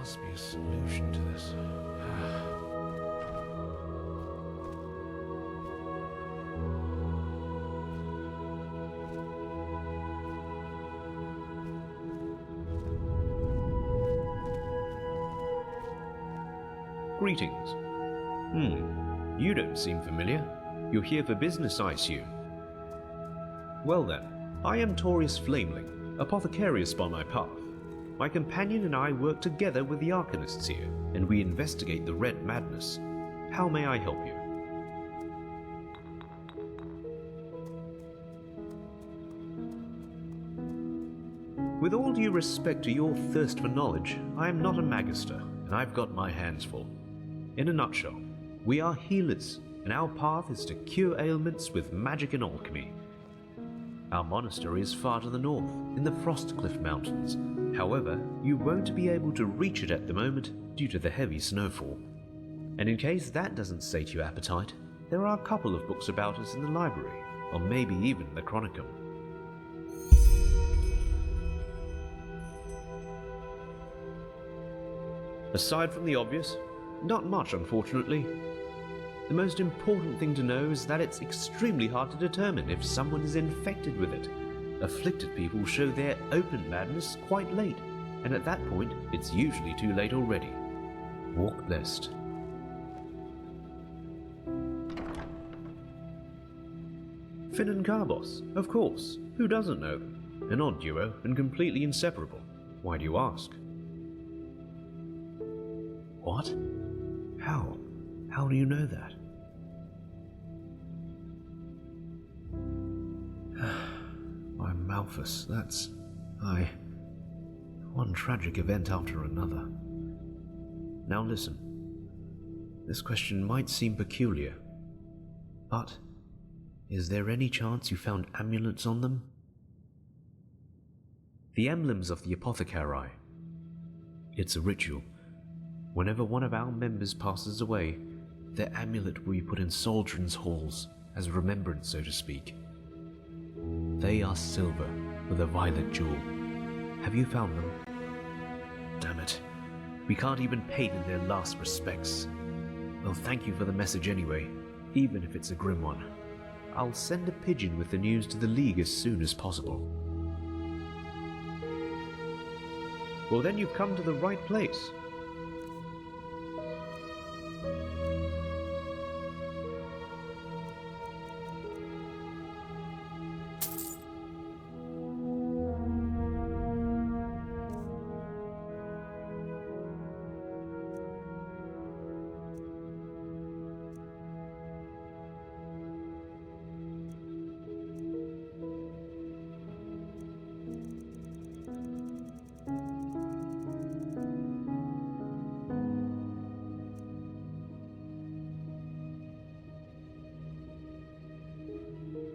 must be a solution to this. Greetings. You don't seem familiar. You're here for business, I assume. Well then, I am Taurius Flameling, apothecarius by my path. My companion and I work together with the Arcanists here, and we investigate the Red Madness. How may I help you? With all due respect to your thirst for knowledge, I am not a magister, and I've got my hands full. In a nutshell, we are healers, and our path is to cure ailments with magic and alchemy. Our monastery is far to the north, in the Frostcliff Mountains. However, you won't be able to reach it at the moment due to the heavy snowfall. And in case that doesn't sate your appetite, there are a couple of books about us in the library, or maybe even the Chronicum. Aside from the obvious, not much, unfortunately. The most important thing to know is that it's extremely hard to determine if someone is infected with it. Afflicted people show their open madness quite late, and at that point, it's usually too late already. Walk blessed. Finn and Carbos, of course. Who doesn't know them? An odd duo and completely inseparable. Why do you ask? What? How? How do you know that? My Malthus, that's... One tragic event after another. Now listen. This question might seem peculiar, but is there any chance you found amulets on them? The emblems of the apothecari. It's a ritual. Whenever one of our members passes away, their amulet will be put in Soldran's halls, as remembrance, so to speak. They are silver with a violet jewel. Have you found them? Damn it. We can't even pay them their last respects. Well, thank you for the message anyway, even if it's a grim one. I'll send a pigeon with the news to the League as soon as possible. Well, then you've come to the right place.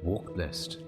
Walk blessed.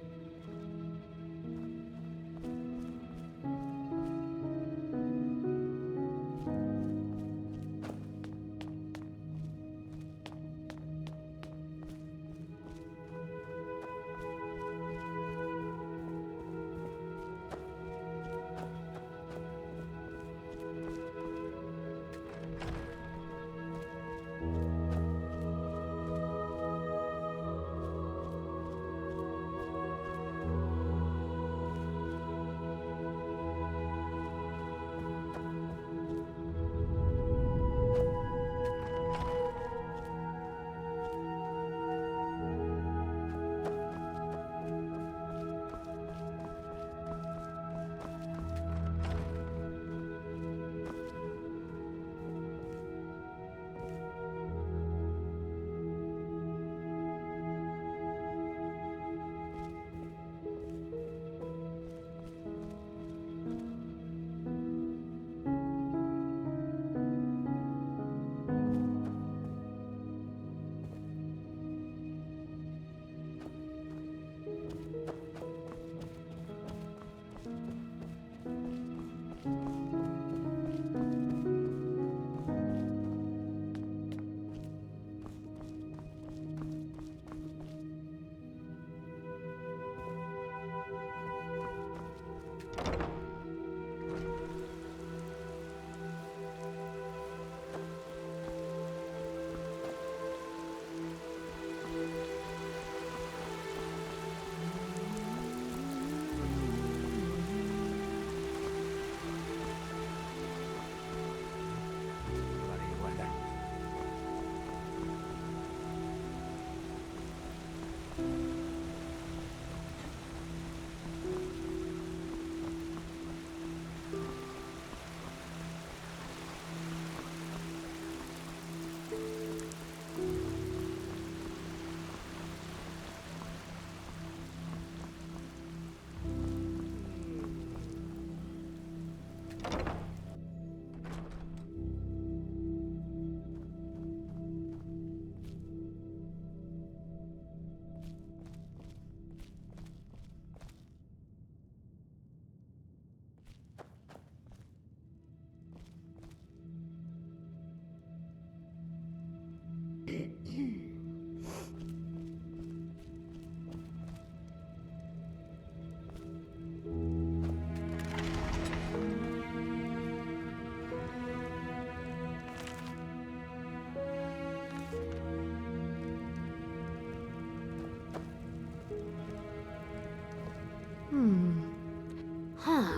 Huh.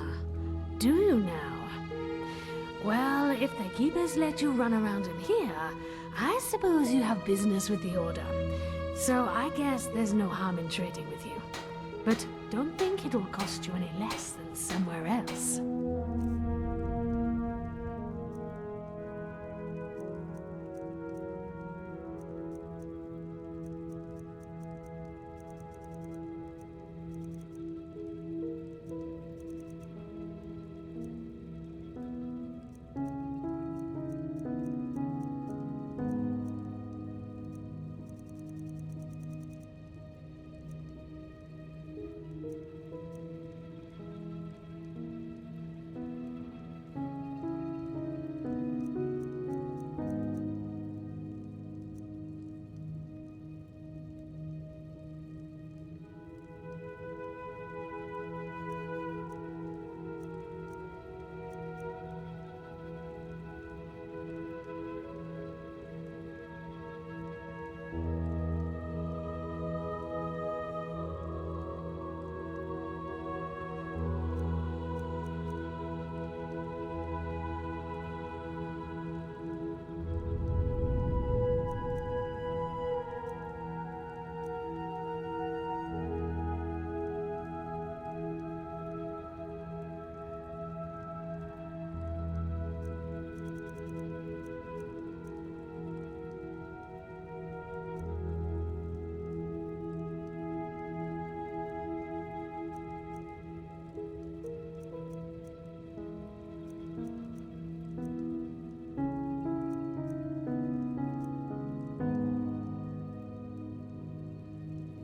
Do you now? Well, if the keepers let you run around in here, I suppose you have business with the Order. So I guess there's no harm in trading with you. But don't think it'll cost you any less than somewhere else.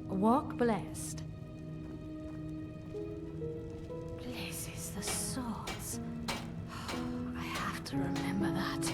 Walk blessed. Places the swords. I have to remember that.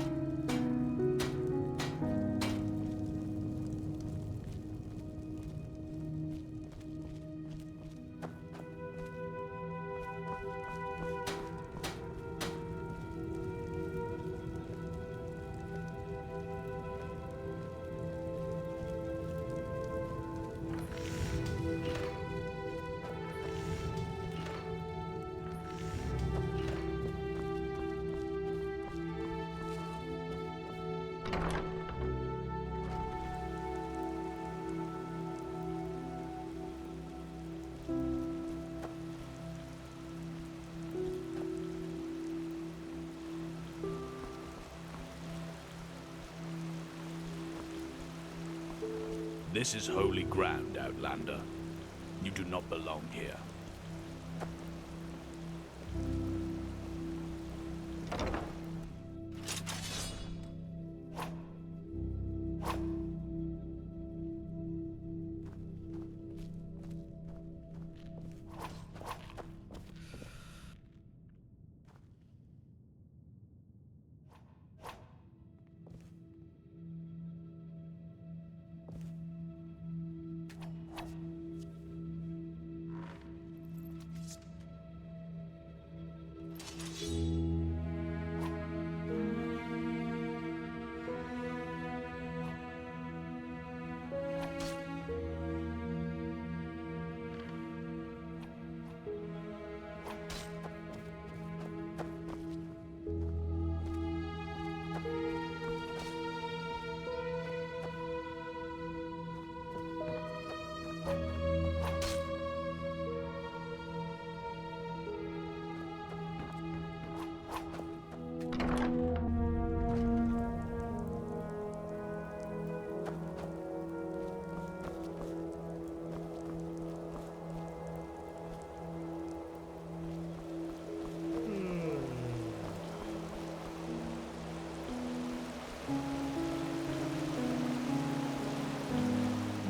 This is holy ground, Outlander. You do not belong here.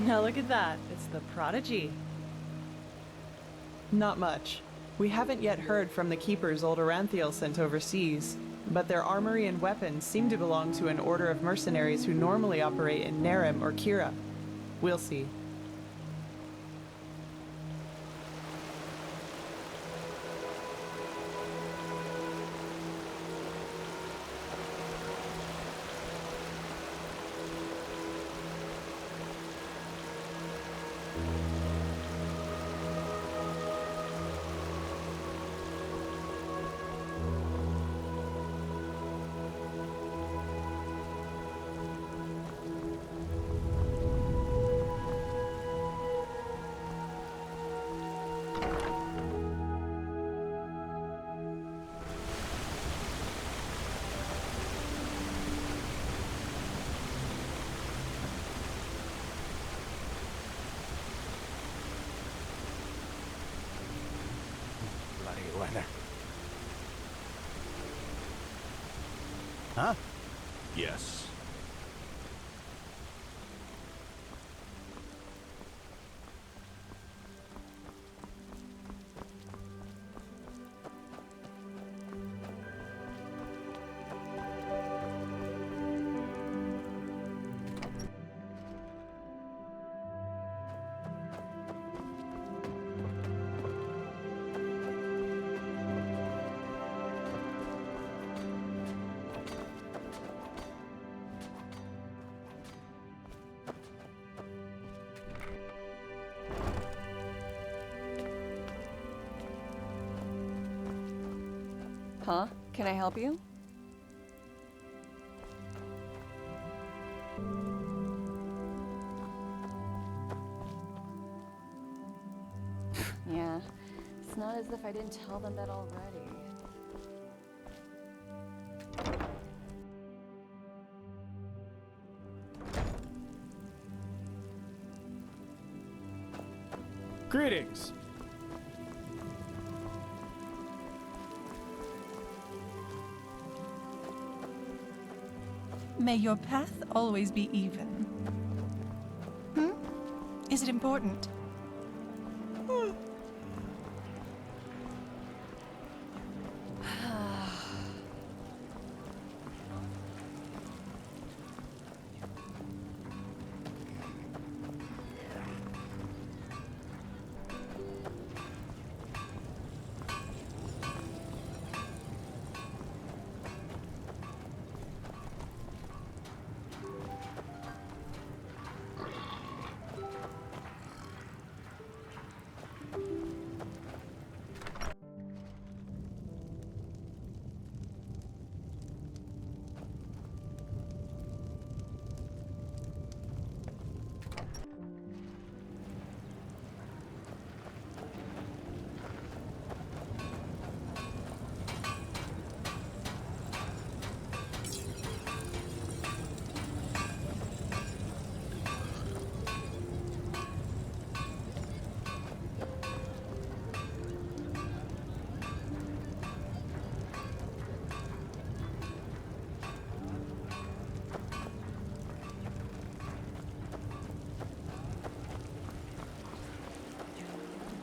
Now look at that. It's the Prodigy. Not much. We haven't yet heard from the keepers old Aranthiel sent overseas, but their armory and weapons seem to belong to an order of mercenaries who normally operate in Narim or Kira. We'll see. weather. Huh? Yes. Huh? Can I help you? Yeah. It's not as if I didn't tell them that already. Greetings. May your path always be even. Hmm? Is it important?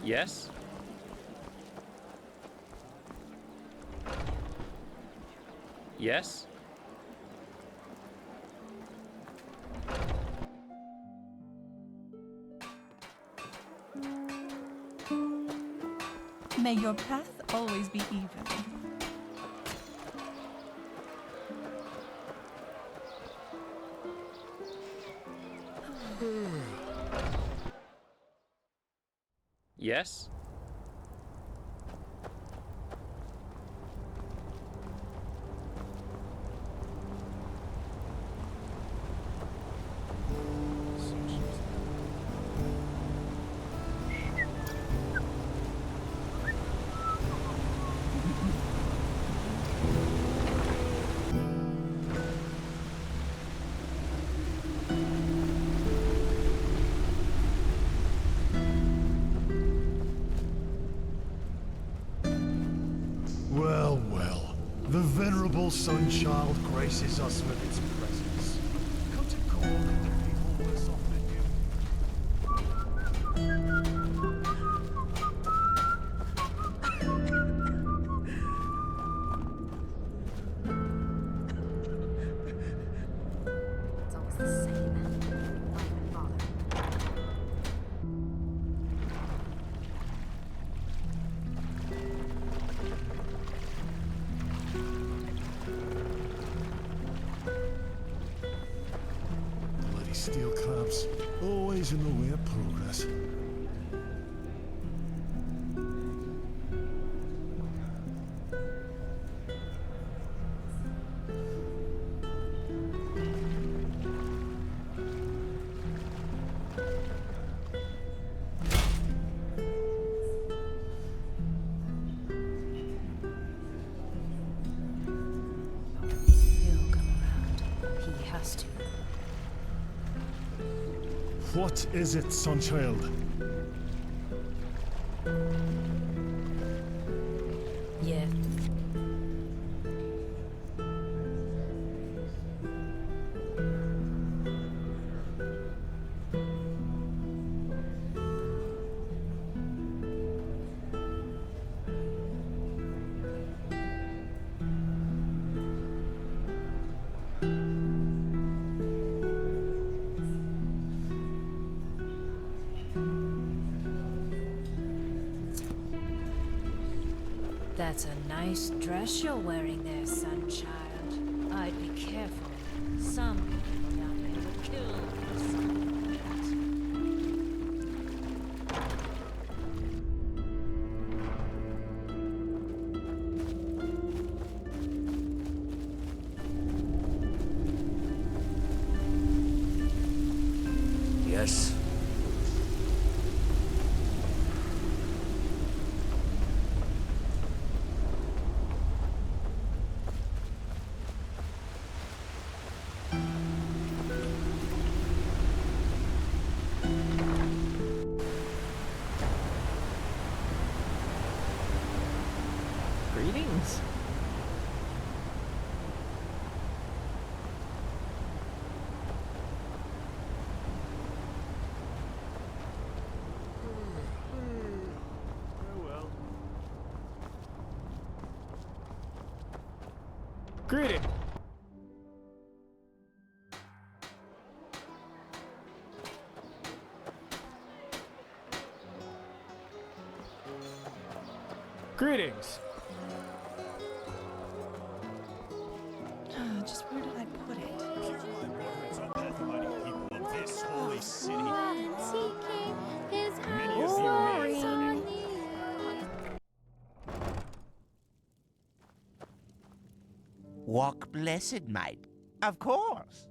Yes? Yes? May your path always be even. Yes? Well, well. The venerable Sunchild graces us with its presence. Come to Gork and the people worse off than you. It's always the same. Why even bother? Bloody steel clamps, always in the way of progress. He'll come around. He has to. What is it, Sunchild? Yeah. That's a nice dress you're wearing there, Sunchild. I'd be careful. Some people down here would kill for something like that. Yes. Greetings. Farewell. Greeting. Greetings. Just where did I put it? Hear my words, O path-abiding people of this holy city. Many of you may have Walk blessed, mate. Of course.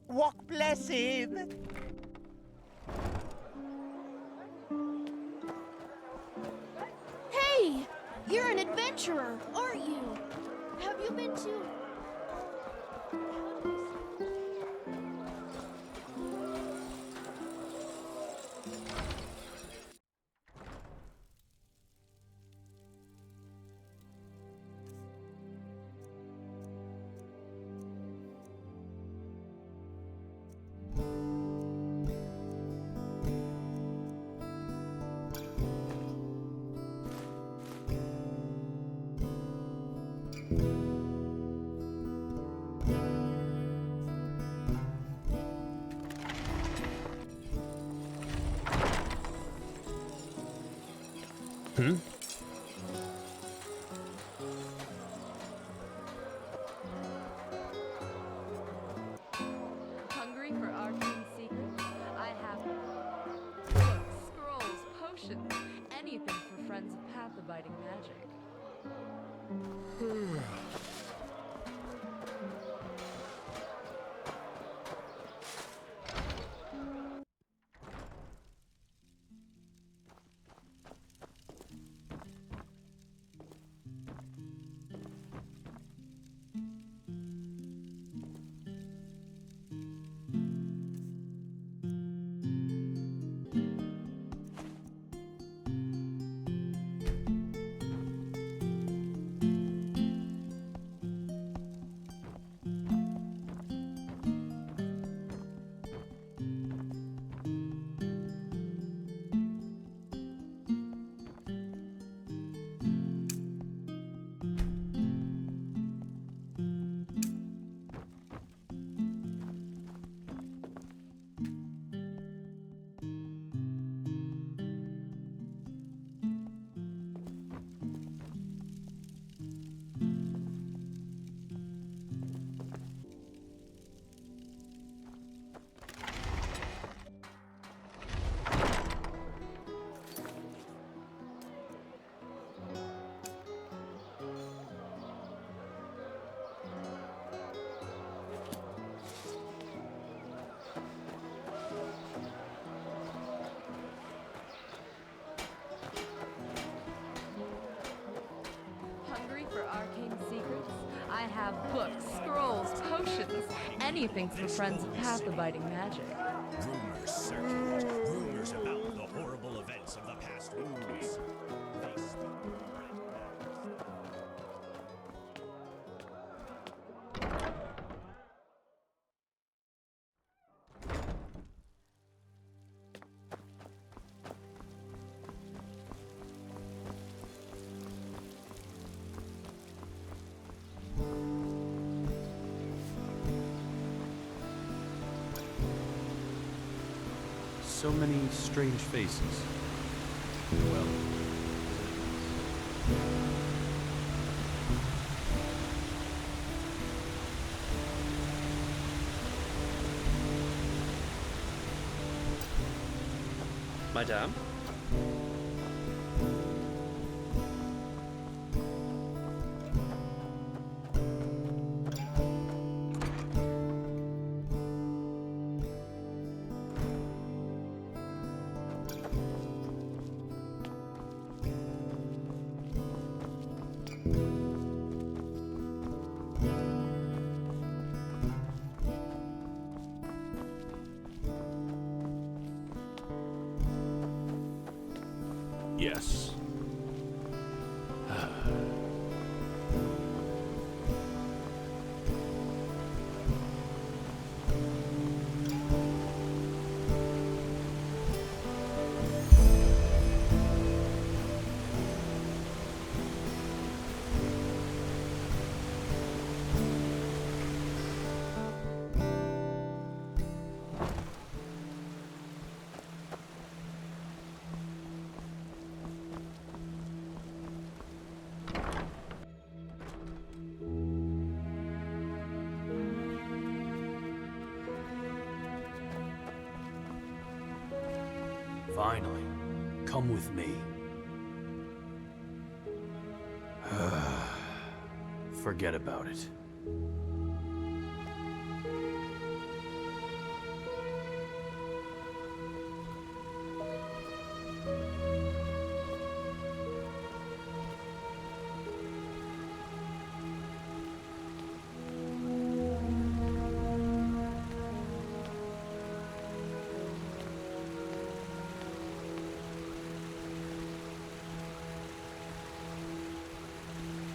Walk blessed. Hey! You're an adventurer, aren't you? Have you been to... Hmm? Hungry for arcane secrets? I have books, scrolls, potions, anything for friends of path-abiding magic. have books, scrolls, potions, anything for friends of path-abiding magic. Rumors circulate. Rumors about the horrible events of the past weeks. So many strange faces. Well, Madame? yes. Finally, come with me. Forget about it.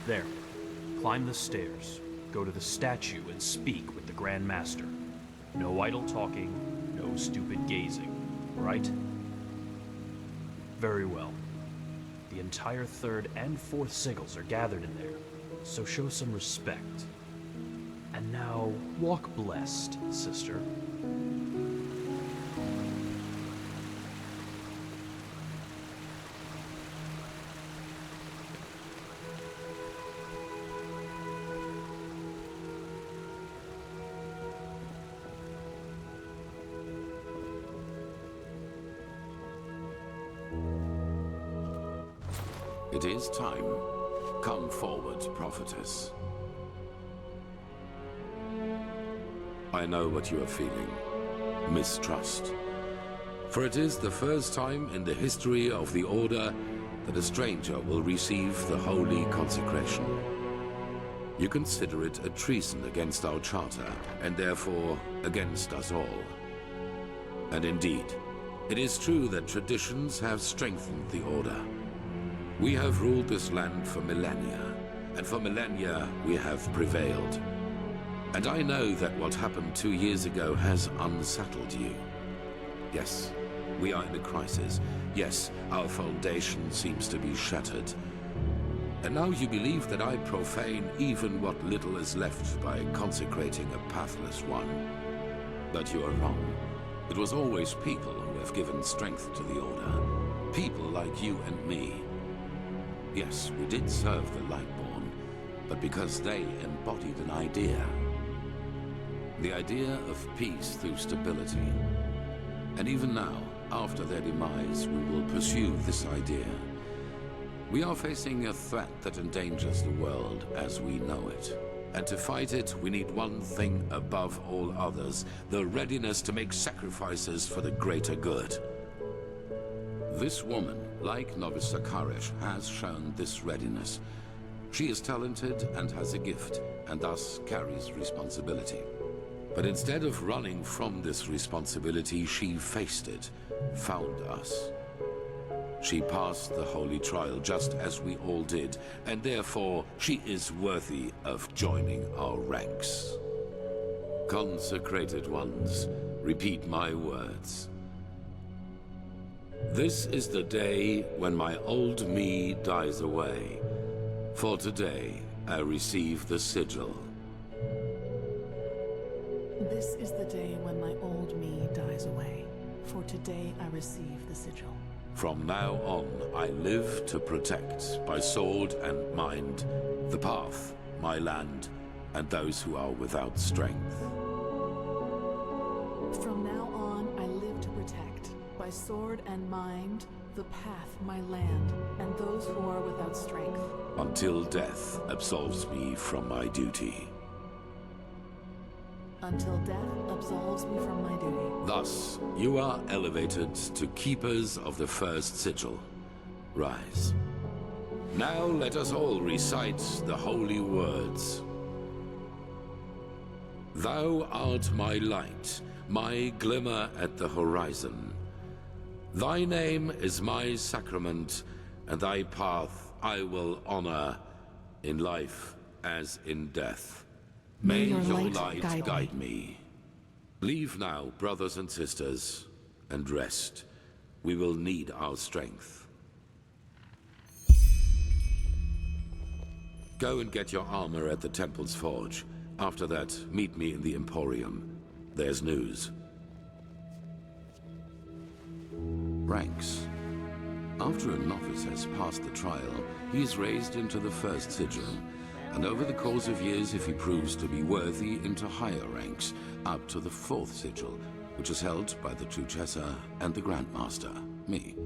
There. Climb the stairs. Go to the statue and speak with the Grand Master. No idle talking, no stupid gazing, right? Very well. The entire 3rd and 4th sigils are gathered in there, so show some respect. And now, walk blessed, sister. It is time. Come forward, prophetess. I know what you are feeling. Mistrust. For it is the first time in the history of the Order that a stranger will receive the holy consecration. You consider it a treason against our charter, and therefore against us all. And indeed, it is true that traditions have strengthened the Order. We have ruled this land for millennia, and for millennia we have prevailed. And I know that what happened 2 years ago has unsettled you. Yes, we are in a crisis. Yes, our foundation seems to be shattered. And now you believe that I profane even what little is left by consecrating a pathless one. But you are wrong. It was always people who have given strength to the Order. People like you and me. Yes, we did serve the Lightborn, but because they embodied an idea. The idea of peace through stability. And even now, after their demise, we will pursue this idea. We are facing a threat that endangers the world as we know it. And to fight it, we need one thing above all others, the readiness to make sacrifices for the greater good. This woman, like Novice Sakaresh, has shown this readiness. She is talented and has a gift, and thus carries responsibility. But instead of running from this responsibility, she faced it, found us. She passed the holy trial just as we all did, and therefore she is worthy of joining our ranks. Consecrated ones, repeat my words. This is the day when my old me dies away. For today, I receive the sigil. This is the day when my old me dies away. For today I receive the sigil. From now on, I live to protect, by sword and mind, the path, my land, and those who are without strength. From now on I live to protect, by sword and mind, the path, my land, and those who are without strength. Until death absolves me from my duty. Until death absolves me from my duty. Thus, you are elevated to keepers of the first sigil. Rise. Now let us all recite the holy words. Thou art my light, my glimmer at the horizon. Thy name is my sacrament, and thy path I will honor, in life as in death. May your light guide me. Leave now, brothers and sisters, and rest. We will need our strength. Go and get your armor at the temple's forge. After that, meet me in the Emporium. There's news. Ranks. After a novice has passed the trial, he is raised into the first sigil, and over the course of years, if he proves to be worthy, into higher ranks, up to the fourth sigil, which is held by the true Jespar and the Grandmaster, me.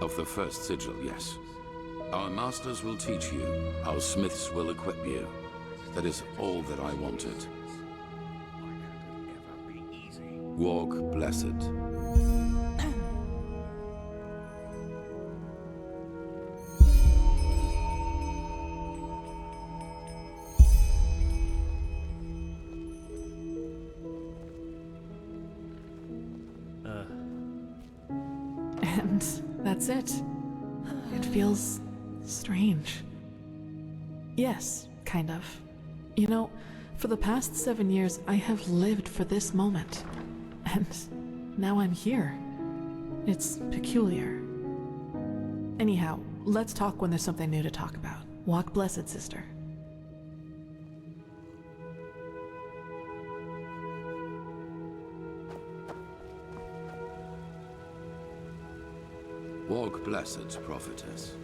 Of the first sigil, yes. Our masters will teach you, our smiths will equip you. That is all that I wanted. Walk blessed. And that's it. It feels strange. Yes, kind of. You know, for the past 7 years, I have lived for this moment. And now I'm here. It's peculiar. Anyhow, let's talk when there's something new to talk about. Walk blessed, sister. Walk blessed, prophetess.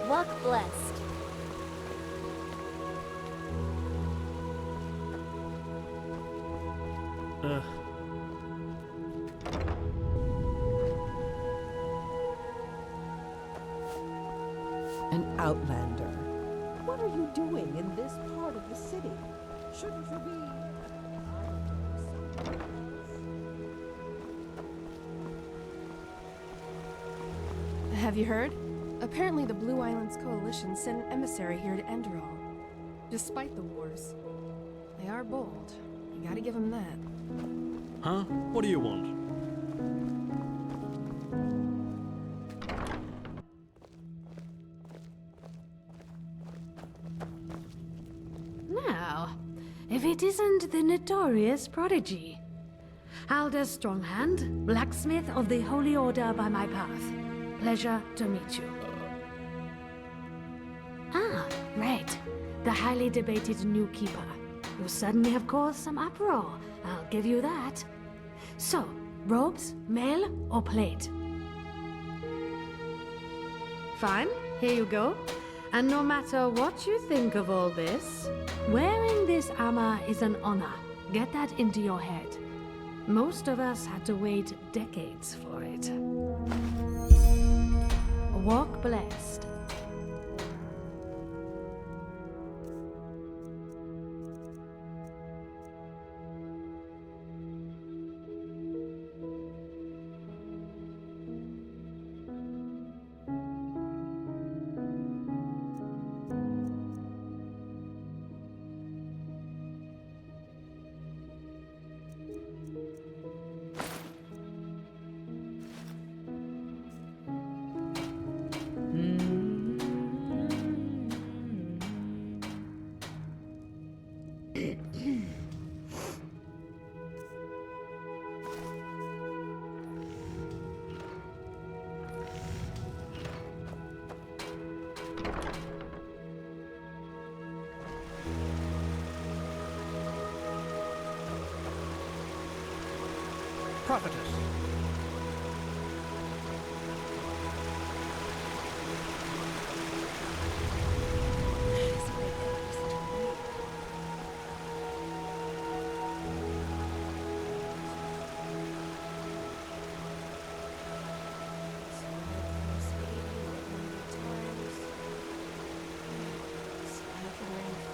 Walk blessed. An outlander. What are you doing in this part of the city? Shouldn't you be... Have you heard? Apparently the Blue Islands Coalition sent an emissary here to Enderal. Despite the wars. They are bold. You gotta give them that. Huh? What do you want? Now, if it isn't the notorious prodigy. Alder Stronghand, blacksmith of the Holy Order by my path. Pleasure to meet you. Ah, right. The highly debated new keeper. You suddenly have caused some uproar. I'll give you that. So, robes, mail, or plate? Fine, here you go. And no matter what you think of all this, wearing this armor is an honor. Get that into your head. Most of us had to wait decades for it. Walk blessed. prophetess.